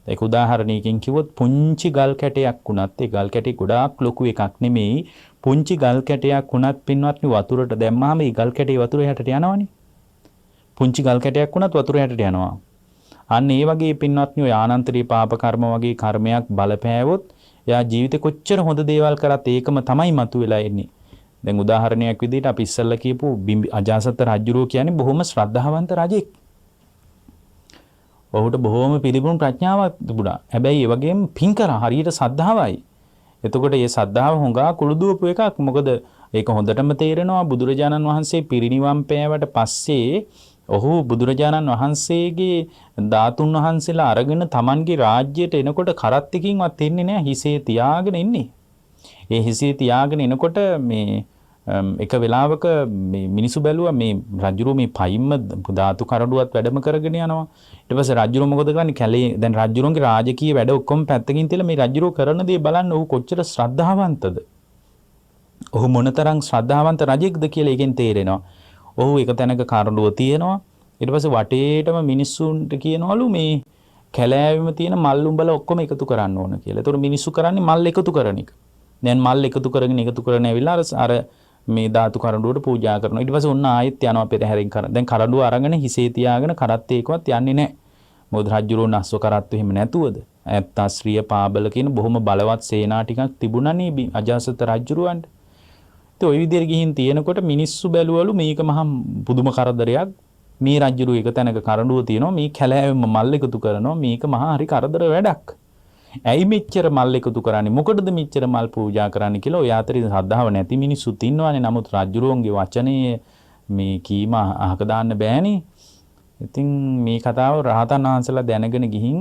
ඒක උදාහරණයකින් කිව්වොත් පුංචි ගල් කැටයක් වුණත් ඒ ගල් කැටේ ගොඩාක් ලොකු එකක් නෙමෙයි. පුංචි ගල් කැටයක් වුණත් පින්වත්නි වතුරට දැම්මහම ඒ ගල් කැටේ වතුර යටට යනවනේ. පුංචි ගල් කැටයක් වුණත් වතුර යටට යනවා. අන්න ඒ වගේ පින්වත්නි ඔය ආනන්තරීය පාප කර්ම වගේ කර්මයක් බලපෑවොත් එයා ජීවිතේ කොච්චර හොඳ දේවල් කරත් ඒකම තමයි මතුවෙලා එන්නේ. දැන් උදාහරණයක් විදිහට අපි ඉස්සෙල්ලා කියපු අජාසත් රජුරෝ කියන්නේ බොහොම ශ්‍රද්ධාවන්ත රජෙක්. ඔහුට බොහොම පිළිබුණු ප්‍රඥාවක් තිබුණා. හැබැයි ඒ වගේම පින් කරා හරියට සද්ධාවයි. එතකොට මේ සද්ධාව හොඟා කුළුදුවපු එකක්. මොකද ඒක හොඳටම තේරෙනවා බුදුරජාණන් වහන්සේ පිරිනිවන් පෑවට පස්සේ ඔහු බුදුරජාණන් වහන්සේගේ ධාතුන් වහන්සේලා අරගෙන Tamanගේ රාජ්‍යයට එනකොට කරත් එකකින්වත් එන්නේ නැහැ. හිසේ තියාගෙන ඉන්නේ. ඒ හිසේ තියාගෙන එනකොට මේ එක වෙලාවක මේ මිනිසු බැලුවා මේ රජුරෝ මේ පයින්ම ධාතු කරඬුවත් වැඩම කරගෙන යනවා. ඊට පස්සේ රජුරෝ මොකද කරන්නේ? කැලේ දැන් රජුරෝගේ රාජකීය වැඩ ඔක්කොම පැත්තකින් තියලා මේ රජුරෝ කරන දේ බලන්න ඔහු කොච්චර ශ්‍රද්ධාවන්තද. ඔහු මොනතරම් ශ්‍රද්ධාවන්ත රජෙක්ද කියලා එකෙන් තේරෙනවා. ඔහු එක තැනක කරඬුව තියෙනවා. ඊට පස්සේ වටේටම මිනිස්සුන්ට කියනවලු මේ කැලෑවෙම තියෙන මල් උඹල ඔක්කොම එකතු කරන්න ඕන කියලා. ඒතකොට මිනිස්සු කරන්නේ මල් එකතු කරන එක. දැන් මල් එකතු කරගෙන ඇවිල්ලා අර මේ ධාතු කරඬුවට පූජා කරනවා. ඊට පස්සේ ඔන්න ආයෙත් යනවා පෙරහැරෙන් කරන. දැන් කරඬුව අරගෙන හිසේ තියාගෙන කරත් ඒකවත් යන්නේ නැහැ. මොකද රජුරෝ නස්ව කරත්තු එහෙම නැතුවද? ඇත්තාශ්‍රිය පාබල කියන බොහොම බලවත් සේනා ටිකක් තිබුණානේ අජාසත් රජුරවන්ට. ඉතින් ওই විදිහට ගිහින් තියෙනකොට මිනිස්සු බැලුවලු මේක මහා පුදුම කරදරයක්. මේ රජුරෝ එක තැනක කරඬුව තියෙනවා. මේ කැලෑවෙම මල් එකතු කරනවා. මේක මහා හරි කරදර වැඩක්. ඇයි මෙච්චර මල් එකතු කරන්නේ? මොකටද මෙච්චර මල් පූජා කරන්නේ කියලා ඔය අතරින් ශ්‍රද්ධාව නැති මිනිස්සුත් ඉන්නවානේ. නමුත් රජුරුවන්ගේ වචනේ මේ කීම අහක දාන්න බෑනේ. ඉතින් මේ කතාව රහතන් වහන්සේලා දැනගෙන ගිහින්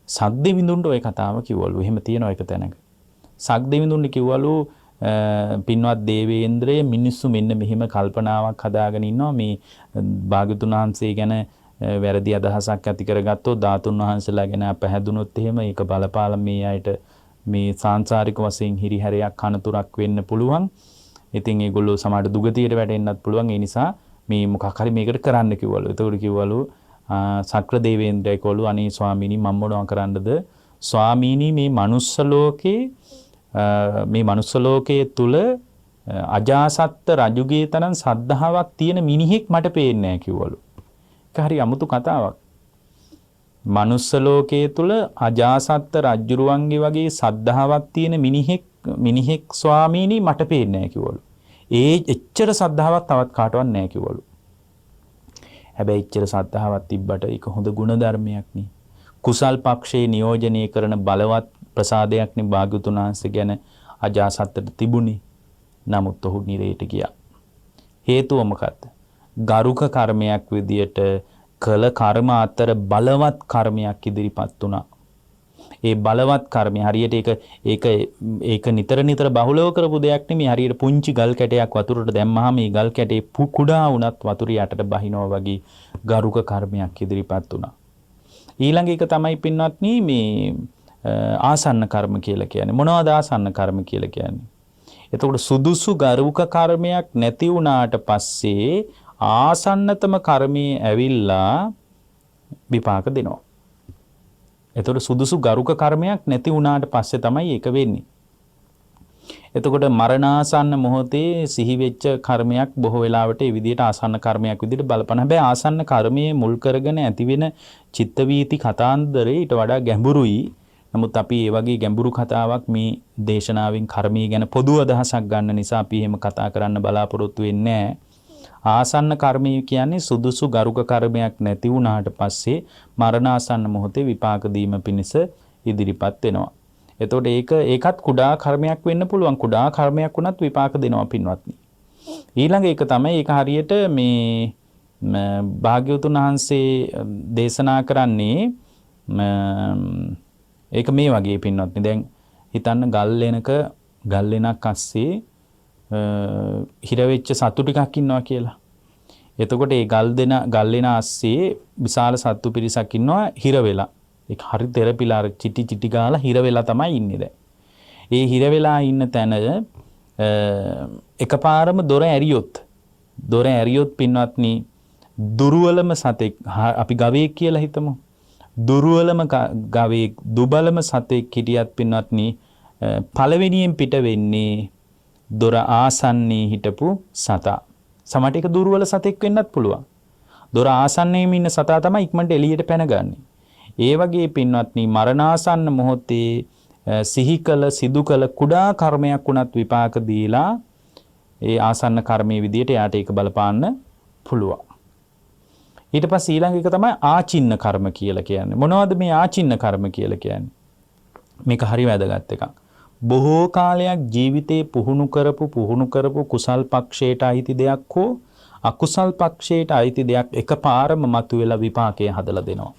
සක්දෙවිඳුන්ට ওই කතාව කිව්වලු. එහෙම තියෙනවා එක තැනක. සක්දෙවිඳුන්ට කිව්වලු පින්වත් දේවේන්ද්‍රය මිනිස්සු මෙන්න මෙහෙම කල්පනාවක් හදාගෙන ඉන්නවා මේ භාග්‍යතුන් වහන්සේ ගැන වැරදි අදහසක් ඇති කරගත්තොත් ධාතුන් වහන්සේලා ගැන පැහැදුනොත් එහෙම ඒක බලපාලා මේ අයට මේ සාංශාරික වශයෙන් හිරිහැරයක් කනතුරක් වෙන්න පුළුවන්. ඉතින් ඒගොල්ලෝ සමහර දුගතියට වැටෙන්නත් පුළුවන්. ඒ නිසා මේ මොකක් හරි මේකට කරන්න කිව්වලු. ඒතකොට කිව්වලු සක්‍ර දේවේන්ද්‍රය කෝලු අනේ ස්වාමීනි මම මොනවා කරන්නද? ස්වාමීනි මේ මනුස්ස ලෝකයේ තුල අජාසත් රජුගේ තරම් සද්ධාාවක් තියෙන මිනිහෙක් මට පේන්නේ නැහැ කිව්වලු. හරි අමුතු කතාවක්. මනුස්ස ලෝකයේ තුල අජාසත් රජුරුවන්ගේ වගේ සද්ධාාවක් තියෙන මිනිහෙක් ස්වාමීනි මට පේන්නේ නැහැ කිව්වලු. ඒ එච්චර සද්ධාාවක් තවත් කාටවත් නැහැ කිව්වලු. හැබැයි එච්චර සද්ධාාවක් තිබ්බට ඒක හොඳ ගුණ ධර්මයක් නේ. කුසල් පක්ෂේ නියෝජනය කරන බලවත් ප්‍රසාදයක් නේ භාග්‍යතුන් වහන්සේ ගැන අජාසත්තට තිබුණේ. නමුත් ඔහු නිරේට ගියා. හේතුව මොකක්ද? ගරුක කර්මයක් විදියට කළ කර්ම අතර බලවත් කර්මයක් ඉදිරිපත් වුණා. ඒ බලවත් කර්මය හරියට ඒක නිතර බහුලව කරපු දෙයක් නෙමෙයි. හරියට පුංචි ගල් කැටයක් වතුරට දැම්මහම මේ ගල් කැටේ කුඩා වුණත් වතුර යටට බහිනවා වගේ ගරුක කර්මයක් ඉදිරිපත් වුණා. ඊළඟ එක තමයි පින්වත්නි මේ ආසන්න කර්ම කියලා කියන්නේ. මොනවද ආසන්න කර්ම කියලා කියන්නේ? එතකොට සුදුසු ගරුක කර්මයක් නැති වුණාට පස්සේ ආසන්නතම කර්මයේ ඇවිල්ලා විපාක දෙනවා. එතකොට සුදුසු ගරුක කර්මයක් නැති වුණාට පස්සේ තමයි ඒක වෙන්නේ. එතකොට මරණාසන්න මොහොතේ සිහි වෙච්ච කර්මයක් බොහෝ වෙලාවට ඒ විදිහට ආසන්න කර්මයක් විදිහට බලපන. හැබැයි ආසන්න කර්මයේ මුල් කරගෙන ඇතිවෙන චිත්ත වීති කතාන්දරේ ඊට වඩා ගැඹුරුයි. නමුත් අපි ඒ වගේ ගැඹුරු කතාවක් මේ දේශනාවෙන් කර්මයේ ගැන පොදු අදහසක් ගන්න නිසා අපි එහෙම කතා කරන්න බලාපොරොත්තු වෙන්නේ නැහැ. ආසන්න කර්මය කියන්නේ සුදුසු ගරුක කර්මයක් නැති වුණාට පස්සේ මරණාසන්න මොහොතේ විපාක දීම පිණිස ඉදිරිපත් වෙනවා. එතකොට ඒකත් කුඩා කර්මයක් වෙන්න පුළුවන්. කුඩා කර්මයක් වුණත් විපාක දෙනවා පින්වත්නි. ඊළඟ එක තමයි ඒක හරියට මේ භාග්‍යවතුන් වහන්සේ දේශනා කරන්නේ ඒක මේ වගේ පින්වත්නි. දැන් හිතන්න ගල් ලෙනක් අස්සේ හිර වෙච්ච සත්තු ටිකක් ඉන්නවා කියලා. එතකොට ඒ ගල් ලෙන අස්සේ විශාල සත්තු පිරිසක් ඉන්නවා හිර වෙලා. ඒක හරි තෙරපිලා චිටි ගාලා හිර වෙලා තමයි ඉන්නේ දැන්. ඒ හිර වෙලා ඉන්න තැන එකපාරම දොර ඇරියොත් පින්වත්නි දුර්වලම සතෙක් අපි ගවයෙක් කියලා හිතමු. දුර්වලම ගවයෙක් දුබලම සතෙක් හිටියත් පින්වත්නි පළවෙනියෙන් පිට වෙන්නේ දොර ආසන්නයේ හිටපු සතා. සමහරට ඒක දුර්වල සතෙක් වෙන්නත් පුළුවන්. දොර ආසන්නයේම ඉන්න සතා තමයි ඉක්මනට එළියට පැනගන්නේ. ඒ වගේ පින්වත්නි මරණාසන්න මොහොතේ සිහි කළ සිදු කළ කුඩා කර්මයක් වුණත් විපාක දීලා ඒ ආසන්න කර්මයේ විදියට යාට ඒක බලපාන්න පුළුවන්. ඊට පස්සේ ඊළඟ එක තමයි ආචින්න කර්ම කියලා කියන්නේ. මොනවද මේ ආචින්න කර්ම කියලා කියන්නේ? මේක හරි වැදගත් එකක්. බොහෝ කාලයක් ජීවිතේ පුහුණු කරපු කුසල් පක්ෂයට අයිති දෙයක් හෝ අකුසල් පක්ෂයට අයිති දෙයක් එකපාරම මතුවෙලා විපාකය හදලා දෙනවා.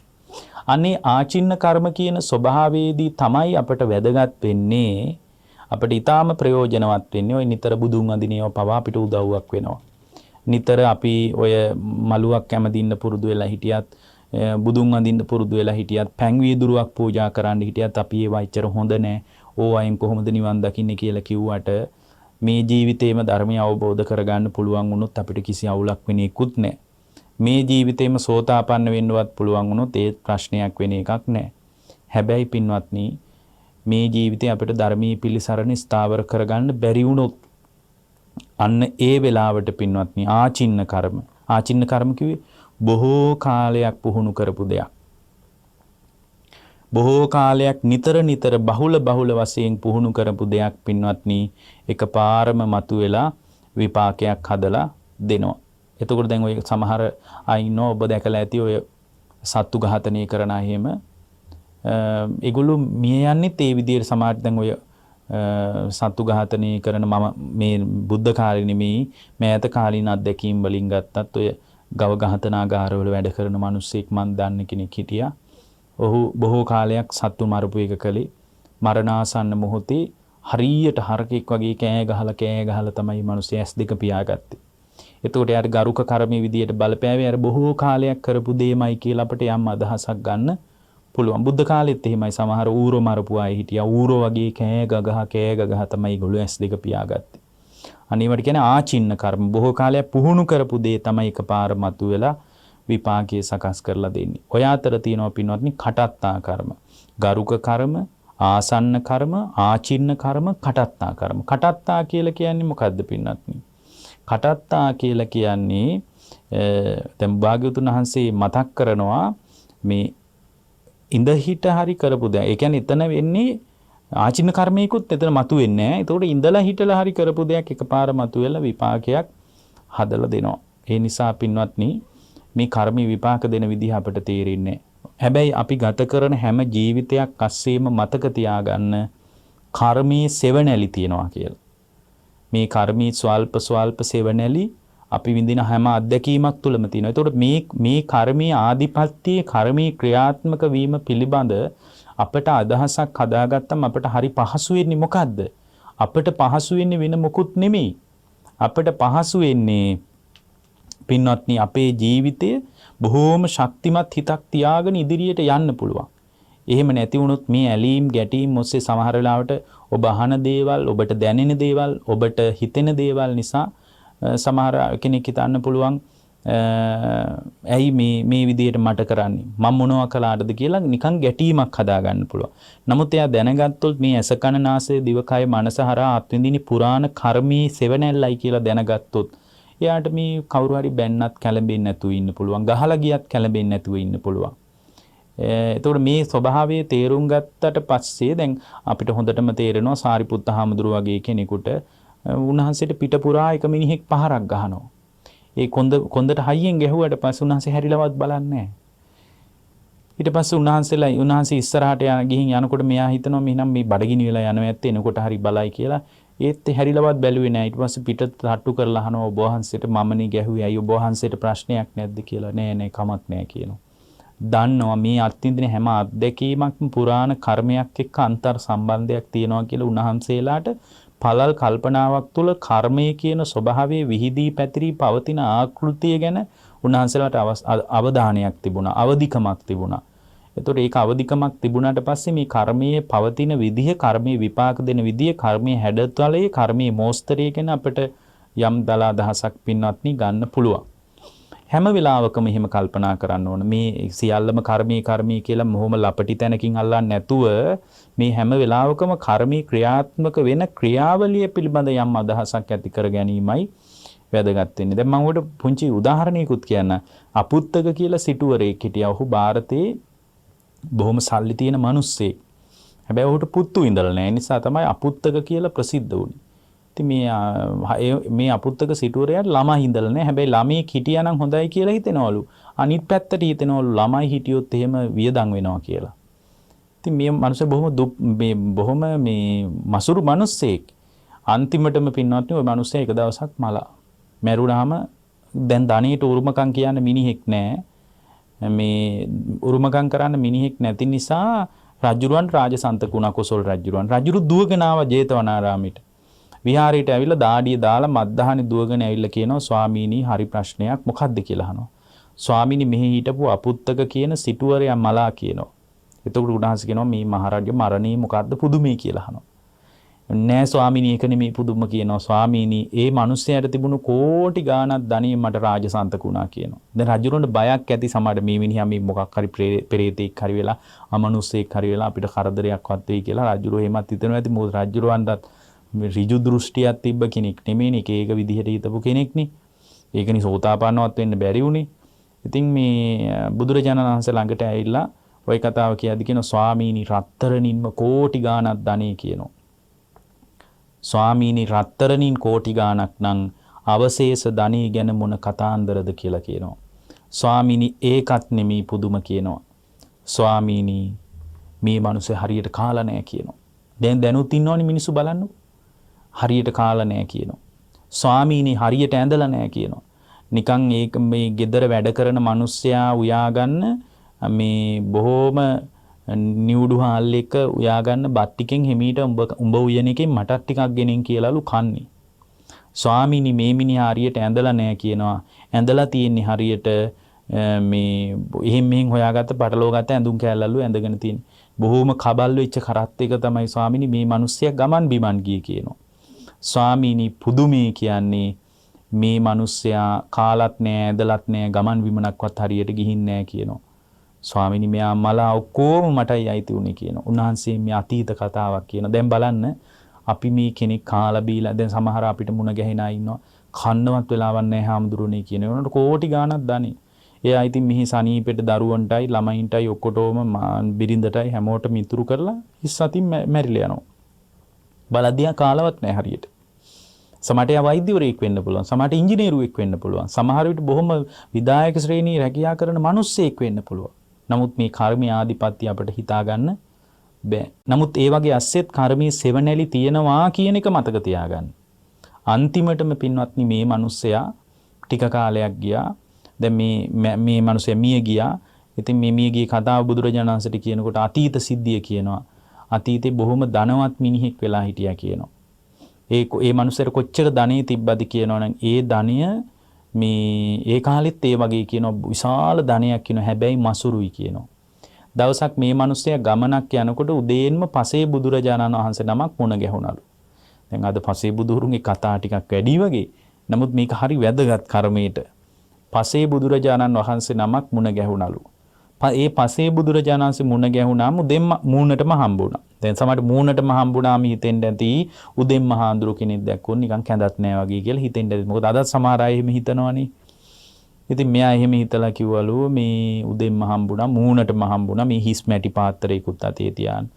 අනේ ආචින්න කර්ම කියන ස්වභාවයේදී තමයි අපට වැදගත් වෙන්නේ. අපිට ඊටාම ප්‍රයෝජනවත් වෙන්නේ ඔය නිතර බුදුන් අඳිනේව පවා අපිට උදව්වක් වෙනවා. නිතර අපි ඔය මලුවක් කැමදින්න පුරුදු වෙලා හිටියත් බුදුන් අඳින්න පුරුදු වෙලා හිටියත් පැන් වීදුරුවක් පූජා කරන්න හිටියත් අපි ඒවා ඉච්චර හොඳ නැහැ. ඕවයින් කොහොමද නිවන් දකින්නේ කියලා කිව්වට මේ ජීවිතේම ධර්මය අවබෝධ කරගන්න පුළුවන් වුණොත් අපිට කිසි අවුලක් වෙන්නේ කුත් නැහැ. මේ ජීවිතේම සෝතාපන්න වෙන්නවත් පුළුවන් වුණොත් ඒ ප්‍රශ්නයක් වෙන එකක් නැහැ. හැබැයි පින්වත්නි මේ ජීවිතේ අපිට ධර්මයේ පිළිසරණ ස්ථාවර කරගන්න බැරි වුණොත් අන්න ඒ වෙලාවට පින්වත්නි ආචින්න කර්ම කිව්වේ බොහෝ කාලයක් පුහුණු කරපු දෙයක්. බොහෝ කාලයක් නිතර බහුල වශයෙන් පුහුණු කරපු දෙයක් පින්වත්නි එකපාරම මතුවෙලා විපාකයක් හදලා දෙනවා. එතකොට දැන් ඔය සමහර අය ඉන්නෝ ඔබ දැකලා ඇති ඔය සත්තු ඝාතනය කරන අය එහෙම ඒගොල්ලෝ මිය යන්නේ ඒ විදිහට සමහර දැන් ඔය සත්තු ඝාතනය කරන මම මේ බුද්ධ කාලේ නෙමෙයි මෑත කාලීන අත්දැකීම් වලින් ගත්තත් ඔය ගව ඝාතනාගාරවල වැඩ කරන මිනිස්සෙක් මන් දන්න කෙනෙක් හිටියා. ඔහු බොහෝ කාලයක් සත්තු මරපු එක කලේ මරණාසන්න මොහොතේ හරියට හරකෙක් වගේ කෑ ගහලා තමයි මිනිස්සු ඇස් දෙක පියාගත්තේ. එතකොට යාර ගරුක කර්මයේ විදියට බලපෑවේ අර බොහෝ කාලයක් කරපු දෙයමයි කියලා අපිට යම් අදහසක් ගන්න පුළුවන්. බුද්ධ කාලෙත් එහෙමයි සමහර ඌරෝ මරපු අය හිටියා. ඌරෝ වගේ කෑ ගගහ තමයි ඒගොල්ලෝ ඇස් දෙක පියාගත්තේ. අනිවාර්ය කියන්නේ ආචින්න කර්ම බොහෝ කාලයක් පුහුණු කරපු දේ තමයි එකපාර මතුවෙලා විපාකයේ සකස් කරලා දෙන්නේ. ඔය අතර තියෙනවා පින්වත්නි කටත්තා කර්ම, ගරුක කර්ම, ආසන්න කර්ම, ආචින්න කර්ම, කටත්තා කර්ම. කටත්තා කියලා කියන්නේ මොකද්ද පින්වත්නි? කටත්තා කියලා කියන්නේ දැන් භාග්‍යවතුන් වහන්සේ මතක් කරනවා මේ ඉඳ හිට හරි කරපු දේ. ඒ කියන්නේ එතන වෙන්නේ ආචින්න කර්මයකුත් එතන මතුවෙන්නේ නැහැ. ඒතකොට ඉඳලා හිටලා හරි කරපු දෙයක් එකපාර මතුවෙලා විපාකයක් හදලා දෙනවා. ඒ නිසා පින්වත්නි මේ කර්ම විපාක දෙන විදිහ අපිට තේරෙන්නේ. හැබැයි අපි ගත කරන හැම ජීවිතයක් අස්සෙම මතක තියාගන්න කර්මයේ සෙවණැලි තියනවා කියලා. මේ කර්මී ස්වල්ප සෙවණැලි අපි විඳින හැම අත්දැකීමක් තුළම තියෙනවා. ඒතකොට මේ කර්මී ආධිපත්‍යයේ කර්මී ක්‍රියාත්මක වීම පිළිබඳ අපට අදහසක් හදාගත්තම අපට හරි පහසු වෙන්නේ මොකද්ද? අපට පහසු වෙන්නේ වෙන මොකුත් නෙමෙයි. අපට පහසු වෙන්නේ පින්වත්නි අපේ ජීවිතය බොහෝම ශක්තිමත් හිතක් තියාගෙන ඉදිරියට යන්න පුළුවන්. එහෙම නැති වුණොත් මේ ඇලීම් ගැටීම් ඔස්සේ සමහර වෙලාවට ඔබ අහන දේවල්, ඔබට දැනෙන දේවල්, ඔබට හිතෙන දේවල් නිසා සමහර කෙනෙක් හිතන්න පුළුවන් ඇයි මේ විදියට මට කරන්නේ මම මොනවා කළාටද කියලා නිකන් ගැටීමක් හදාගන්න පුළුවන්. නමුත් එයා දැනගත්තොත් මේ ඇස කන නාසය දිවකය මනස හරහා අත්විඳින පුරාණ කර්මී සෙවණැල්ලයි කියලා දැනගත්තොත් එයාට මේ කවුරු හරි බැන්නත් කැළඹෙන්නේ නැතුව ඉන්න පුළුවන්. ගහලා ගියත් කැළඹෙන්නේ නැතුව ඉන්න පුළුවන්. එතකොට මේ ස්වභාවයේ තේරුම් ගත්තට පස්සේ දැන් අපිට හොඳටම තේරෙනවා සාරිපුත්ත හාමුදුරුව වගේ කෙනෙකුට උන්වහන්සේට පිට පුරා එක මිනිහෙක් පහරක් ගහනවා. ඒ කොන්දට හයියෙන් ගැහුවට පස්සේ උන්වහන්සේ හැරිලවත් බලන්නේ නැහැ. ඊට පස්සේ උන්වහන්සේ ඉස්සරහට ගිහින් යනකොට මෙයා හිතනවා මෙන්නම් මේ බඩගිනි වෙලා යනවා ඇත්තේ එනකොට හරි බලයි කියලා. ඒත් හැරිලවත් බැලුවේ නැහැ. ඊට පස්සේ පිටත් තට්ටු කරලා අහනවා ඔබ වහන්සේට මමනේ ගැහුවේ. අයියෝ ඔබ වහන්සේට ප්‍රශ්නයක් නැද්ද කියලා. නෑ කමක් නෑ කියනවා. දන්නවා මේ අත්විඳින හැම අත්දැකීමක්ම පුරාණ කර්මයක් එක්ක අන්තර් සම්බන්ධයක් තියෙනවා කියලා උන්වහන්සේලාට පළල් කල්පනාවක් තුළ කර්මය කියන ස්වභාවයේ විහිදී පැතිරී පවතින ආකෘතිය ගැන උන්වහන්සේලාට අවධානයක් තිබුණා, අවදිකමක් තිබුණා. එතකොට ඒක අවදිකමක් තිබුණාට පස්සේ මේ කර්මයේ පවතින විදිහ, කර්මයේ විපාක දෙන විදිහ, කර්මයේ හැඩතලයේ, කර්මයේ මෝස්තරය ගැන අපිට යම් දලා දහසක් පින්වත්නි ගන්න පුළුවන්. හැම වෙලාවකම එහෙම කල්පනා කරන්න ඕන. මේ සියල්ලම කර්මී කියලා මොහොම ලපටි තැනකින් අල්ලන්නේ නැතුව මේ හැම වෙලාවකම කර්මී ක්‍රියාත්මක වෙන ක්‍රියාවලිය පිළිබඳ යම් අදහසක් ඇති කර ගැනීමයි වැදගත් වෙන්නේ. දැන් මම ඔබට පුංචි උදාහරණයකුත් කියන්න. අපුත්තක කියලා සිටුවරයෙක් හිටියා. ඔහු ಭಾರತේ බොහොම සල්ලි තියෙන මිනිස්සෙක්. හැබැයි ඔහුට පුතු ඉඳලා නැහැ. ඒ නිසා තමයි අපුත්තක කියලා ප්‍රසිද්ධ වුනේ. ඉතින් මේ අපුත්තක සිටුවරයාට ළමයි හිඳලා නැහැ. හැබැයි ළමයි හිටියා නම් හොඳයි කියලා හිතෙනවලු. අනිත් පැත්තට හිතෙනවලු ළමයි හිටියොත් එහෙම වියදම් වෙනවා කියලා. ඉතින් මේ මිනිස්සු බොහොම මසුරු මිනිස්සෙක්. අන්තිමටම පින්වත්නි ওই මිනිස්සයා එක දවසක් මැරුණාම දැන් ධනෙට උරුමකම් කියන්න මිනිහෙක් නැහැ. මේ උරුමකම් කරන්න මිනිහෙක් නැති නිසා රජුරුවන් රාජසන්තක වුණා කොසල් රජුරුවන්. රජුරු දුවගෙන ආවා ජේතවනාරාමයට. විහාරයට ඇවිල්ලා දාඩිය දාලා මත්දහනේ දුවගෙන ඇවිල්ලා කියනවා ස්වාමීනි හරි ප්‍රශ්නයක් මොකක්ද කියලා අහනවා. ස්වාමීනි මෙහි හිටපු අපුත්තක කියන සිටුවරයා මලා කියනවා. එතකොට උන්වහන්සේ කියනවා මේ මහරජා මරණේ මොකද්ද පුදුමේ කියලා අහනවා. නෑ ස්වාමීනි ඒක නෙමෙයි පුදුම කියනවා. ස්වාමීනි ඒ මිනිස්යාට තිබුණු කෝටි ගාණක් ධනිය මට රාජසන්තක වුණා කියනවා. දැන් රජුරන්ට බයක් ඇති සමහර මේ මිනිහා මේ මොකක් හරි පෙරේතෙක් හරි වෙලා අමනුස්සයෙක් හරි වෙලා අපිට කරදරයක්වත් වෙයි කියලා රජුරෝ එහෙමත් හිතනවා ඇති. මොකද රජුරවන්ටත් ඍජු දෘෂ්ටියක් තිබ්බ කෙනෙක් නෙමෙයිනේ. ඒක විදිහට හිතපු කෙනෙක්නේ. ඒකනේ සෝතාපන්නවත් වෙන්න බැරි උනේ. ඉතින් මේ බුදුරජාණන් වහන්සේ ළඟට ඇවිල්ලා ওই කතාව කියද්දි කියන ස්වාමීනි රත්තරනින්ම කෝටි ගාණක් ධනෙ කියනවා. ස්වාමීනි රත්තරනින් කෝටි ගාණක් නම් අවශේෂ ධනෙ ගැන මොන කතාන්දරද කියලා කියනවා. ස්වාමීනි ඒකත් නෙමෙයි පුදුම කියනවා. ස්වාමීනි මේ මිනිස්සු හරියට කාලා නැහැ කියනවා. දැනුත් ඉන්නවනේ මිනිස්සු බලන්න. හරියට කාලා නැහැ කියනවා. ස්වාමීනි හරියට ඇඳලා නැහැ කියනවා. නිකන් ඒක මේ gedara වැඩ කරන මිනිස්සයා උයාගන්න මේ බොහොම නිවුඩු හාල් එක උයාගන්න බත් ටිකෙන් හිමීට උඹ උයන එකෙන් මටත් ටිකක් ගෙනින් කියලාලු කන්නේ. ස්වාමීනි මේ මිනිහා හරියට ඇඳලා නැහැ කියනවා. ඇඳලා තියෙන්නේ හරියට මේ එහෙන් මෙහෙන් හොයාගත්ත පටලවාගත්ත ඇඳුම් කෑල්ලලු ඇඳගෙන තියෙන්නේ. බොහොම කබල් වෙච්ච කරත් එක තමයි ස්වාමීනි මේ මිනිස්සයා ගමන් බිමන් ගියේ කියනවා. ස්වාමීනි පුදුමේ කියන්නේ මේ මිනිස්සයා කාලත් නෑ ඇදලත් නෑ ගමන් විමනක්වත් හරියට ගිහින් නෑ කියනවා. ස්වාමීනි මෙයා මලා ඔක්කොම මටයි අයිති උනේ කියනවා. උන්වහන්සේ මේ අතීත කතාවක් කියනවා. දැන් බලන්න අපි මේ කෙනෙක් කාලා බීලා දැන් සමහර අපිට මුණ ගැහෙන අය ඉන්නවා. කන්නවත් වෙලාවක් නැහැ හාමුදුරනේ කියන ඒනට කෝටි ගාණක් දානේ. එයා ඉතින් මෙහි සනීපෙට දරුවන්ටයි ළමයින්ටයි ඔක්කොටම බිරිඳටයි හැමෝටම ඉතුරු කරලා හිස් අතින් මැරිලා යනවා. බලද්දියා කාලවත් නැහැ හරියට. සමහරට එයා වෛද්‍යවරයෙක් වෙන්න පුළුවන්. සමහරට ඉංජිනේරුවෙක් වෙන්න පුළුවන්. සමහර විට බොහොම විදායක ශ්‍රේණියේ රැකියා කරන මිනිස්සෙක් වෙන්න පුළුවන්. නමුත් මේ කර්මී ආධිපත්‍ය අපිට හිතා ගන්න බෑ. නමුත් ඒ වගේ අස්සෙත් කර්මී සෙවණැලි තියෙනවා කියන එක මතක තියාගන්න. අන්තිමටම පින්වත්නි මේ මිනිස්සයා ටික කාලයක් ගියා. දැන් මේ මිනිස්සයා මිය ගියා. ඉතින් මේ මිය ගිය කතාව බුදුරජාණන් වහන්සේට කියනකොට අතීත සිද්ධිය කියනවා. අතීතේ බොහොම ධනවත් මිනිහෙක් වෙලා හිටියා කියනවා. ඒ මිනිස්සර කොච්චර ධනෙ තිබ්බද කියනවනම් ඒ ධනය මේ ඒ කාලෙත් ඒ වගේ කියනවා විශාල ධනයක් කියනවා. හැබැයි මසුරුයි කියනවා. දවසක් මේ මිනිස්සයා ගමනක් යනකොට උදේන්ම පසේ බුදුරජාණන් වහන්සේ නමක් මුණ ගැහුණලු. දැන් අද පසේ බුදුරුන්ගේ කතා ටිකක් වැඩි වගේ. නමුත් මේක හරි වැදගත් කර්මයට. පසේ බුදුරජාණන් වහන්සේ නමක් මුණ ගැහුණලු. ඒ පසේ බුදුරජාණන් වහන්සේ මුණ ගැහුණාම උදෙන්ම මූණටම හම්බුණා. දැන් සමහරට මූණටම හම්බුණාම හිතෙන්න ඇති උදෙන්ම හාඳුරු කෙනෙක් දැක්කොත් නිකන් කැඳක් නෑ වගේ කියලා හිතෙන්න ඇති. මොකද අදත් සමහර අය එහෙම හිතනවනේ. ඉතින් මෙයා එහෙම හිතලා කිව්වලු මේ උදෙන්ම හම්බුණා මූණටම හම්බුණා මේ හිස් මැටි පාත්‍රයකුත් අතේ තියාන.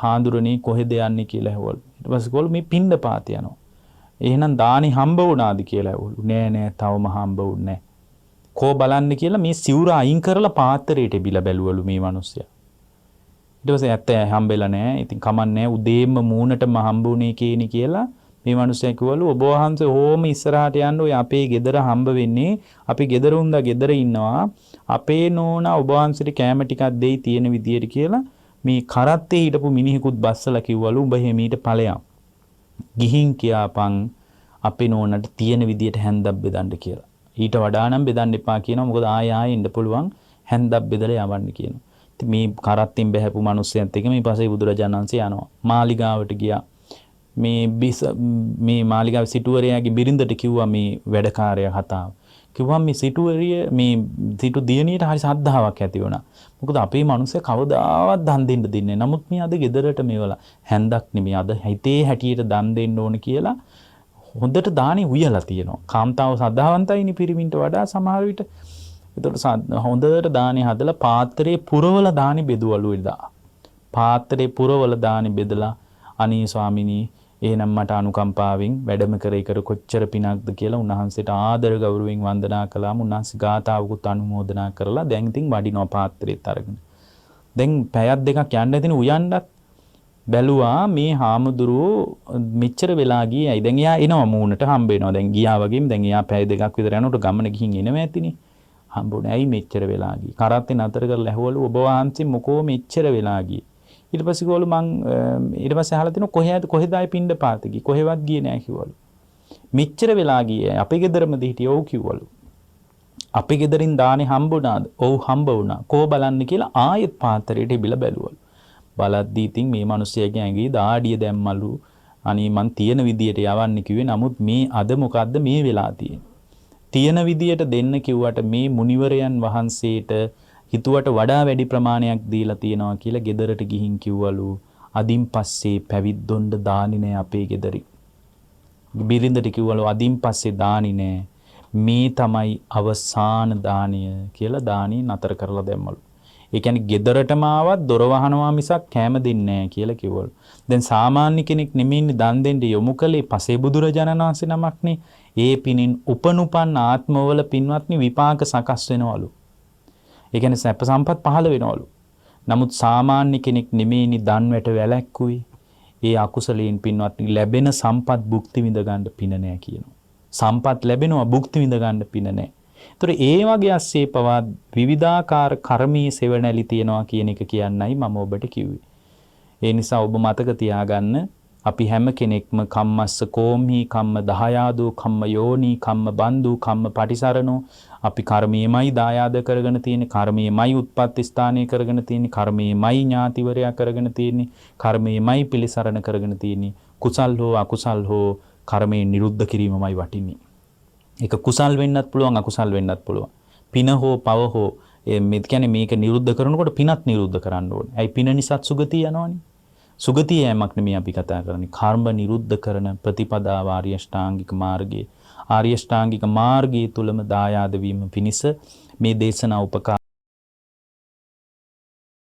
හාඳුරනේ කොහෙද යන්නේ කියලා ඇහුවලු. ඊට පස්සේ කොල්ල මේ පින්ඳ පාත යනවා. එහෙනම් දානි හම්බ වුණාද කියලා ඇහුවලු. නෑ තවම හම්බ වුන්නේ නෑ. කෝ බලන්න කියලා මේ සිවුර අයින් කරලා පාත්‍රයට බිල බැලුවලු මේ මිනිස්සයා. ඊට පස්සේ ඇත්ත හම්බෙලා නෑ. ඉතින් කමන්නේ උදේම මූණටම හම්බුනේ කේනි කියලා මේ මිනිස්සයා කිව්වලු ඔබ වහන්සේ ඕම ඉස්සරහට යන්න ඔය අපේ ගෙදර හම්බ වෙන්නේ අපි ගෙදර උන්දා ගෙදර ඉන්නවා අපේ නෝනා ඔබ වහන්සේට කැම ටිකක් දෙයි තියෙන විදියට කියලා මේ කරත්තේ හිටපු මිනිහෙකුත් බස්සලා කිව්වලු උඹ එහෙමීට ඵලයන් ගිහින් කියාපන් අපේ නෝනට තියෙන විදියට හැන්දක් බෙදන්න කියලා. ඊට වඩා නම් බෙදන්න එපා කියනවා. මොකද ආයෙ ඉන්න පුළුවන් හැන්දක් බෙදලා යවන්න කියනවා. ඉතින් මේ කරත්තෙන් බහැපු මිනිස්සයන්ත් එක්ක මේ පස්සේ බුදුරජාණන් වහන්සේ යනවා. මාලිගාවට ගියා. මේ මාලිගාව සිටුවරයාගේ බිරිඳට කිව්වා මේ වැඩකාරයා කතාව. කිව්වා මේ සිටුවරිය මේ සිටු දියණියට හරි සද්ධාාවක් ඇති වුණා. මොකද අපේ මිනිස්සු කවදාවත් දන් දෙන්න දෙන්නේ නැහැ. නමුත් මේ අද ගෙදරට මේවලා හැන්දක් නෙමෙයි අද හිතේ හැටියට දන් දෙන්න ඕන කියලා හොඳට දානි උයලා තියෙනවා. කාන්තාව සද්ධාවන්තයිනි පිරිමින්ට වඩා සමහර විට. ඒතකොට හොඳට දානි හදලා පාත්‍රයේ පුරවල දානි බෙදුවලු ඉදා. පාත්‍රයේ පුරවල දානි බෙදලා අනේ ස්වාමිනී එහෙනම් මට අනුකම්පාවෙන් වැඩම කර කොච්චර පිනක්ද කියලා උන්වහන්සේට ආදර ගෞරවයෙන් වන්දනා කළාම උන්වහන්සේ ගාථාවකුත් අනුමෝදනා කරලා දැන් ඉතින් වඩිනවා පාත්‍රෙත් අරගෙන. දැන් පැයක් දෙකක් යන්න ඇතින උයන්නත් බැලුවා මේ හාමුදුරුවෝ මෙච්චර වෙලා ගියයි. දැන් එයා එනවා මූණට හම්බ වෙනවා. දැන් ගියා වගේම දැන් එයා පැය දෙකක් විතර යනකොට ගමන ගිහින් එනවා ඇතිනේ. හම්බුනේ ඇයි මෙච්චර වෙලා ගියේ? කරත්තේ නතර කරලා ඇහුවලු ඔබ වහන්සේ මොකෝ මෙච්චර වෙලා ගියේ? ඊට පස්සේ ගෝලු මං ඊට පස්සේ අහලා තිනවා කොහෙද ආයි පින්ඩ පාත ගියේ? කොහෙවත් ගියේ නෑ කිව්වලු. මෙච්චර වෙලා ගියේ අපේ ගෙදරමද හිටියේ ඔව් කිව්වලු. අපේ ගෙදරින් දානේ හම්බුණාද? ඔව් හම්බ වුණා. කෝ බලන්න කියලා ආයෙත් පාත්‍රයට බිල බැලුවලු. බලද්දී ඉතින් මේ මිනිස්සයාගේ ඇඟේ දාඩිය දැම්මලු. අනේ මං තියෙන විදියට යවන්න කිව්වේ. නමුත් මේ අද මොකද්ද මේ වෙලා තියෙන්නේ? තියෙන විදියට දෙන්න කිව්වට මේ මුනිවරයන් වහන්සේට හිතුවට වඩා වැඩි ප්‍රමාණයක් දීලා තියෙනවා කියලා ගෙදරට ගිහින් කිව්වලු. අදින් පස්සේ පැවිද්දොන්ඩ දානි නෑ අපේ ගෙදරින්. බිරිඳට කිව්වලු අදින් පස්සේ දානි නෑ. මේ තමයි අවසාන දානය කියලා දානි නතර කරලා දැම්මලු. ඒ කියන්නේ ගෙදරටම ආවත් දොර වහනවා මිසක් කැම දෙන්නේ නැහැ කියලා කිව්වලු. දැන් සාමාන්‍ය කෙනෙක් නෙමෙයිනේ දන් දෙන්න යොමු කළේ පසේ බුදුරජාණන් වහන්සේ නමක්නේ. ඒ පිනින් උපනුපන් ආත්මවල පින්වත්නි විපාක සකස් වෙනවලු. ඒ කියන්නේ සැප සම්පත් පහළ වෙනවලු. නමුත් සාමාන්‍ය කෙනෙක් නෙමෙයිනේ දන් වැට වැළැක්කුවේ. ඒ අකුසලයෙන් පින්වත්නි ලැබෙන සම්පත් භුක්ති විඳ ගන්න පින නැහැ කියනවා. සම්පත් ලැබෙනවා භුක්ති විඳ ගන්න පින නැහැ. ඒතර ඒ වගේ ඇස්සේ පවා විවිධාකාර කර්මීය සෙවණැලි තියනවා කියන එක කියන්නයි මම ඔබට කිව්වේ. ඒ නිසා ඔබ මතක තියාගන්න අපි හැම කෙනෙක්ම කම්මස්ස කෝම්හි කම්ම දහයාදෝ කම්ම යෝනි කම්ම බන්දු කම්ම පටිසරණෝ අපි කර්මයේමයි දායාද කරගෙන තියෙන්නේ කර්මයේමයි උත්පත්ති ස්ථානය කරගෙන තියෙන්නේ කර්මයේමයි ඥාතිවරයා කරගෙන තියෙන්නේ කර්මයේමයි පිළිසරණ කරගෙන තියෙන්නේ කුසල් හෝ අකුසල් හෝ කර්මයෙන් නිරුද්ධ කිරීමමයි වටින්නේ. ඒක කුසල් වෙන්නත් පුළුවන් අකුසල් වෙන්නත් පුළුවන්. පින හෝ පව හෝ මේ කියන්නේ මේක නිරුද්ධ කරනකොට පිනත් නිරුද්ධ කරන්න ඕනේ. ඇයි පින නිසාත් සුගතිය යනවනේ. සුගතිය යෑමක් නෙමෙයි අපි කතා කරන්නේ. කර්ම නිරුද්ධ කරන ප්‍රතිපදාව ආර්ය ශ්‍රාංගික මාර්ගයේ. ආර්ය ශ්‍රාංගික මාර්ගයේ තුලම දායාද වීම පිණිස මේ දේශනා උපකාර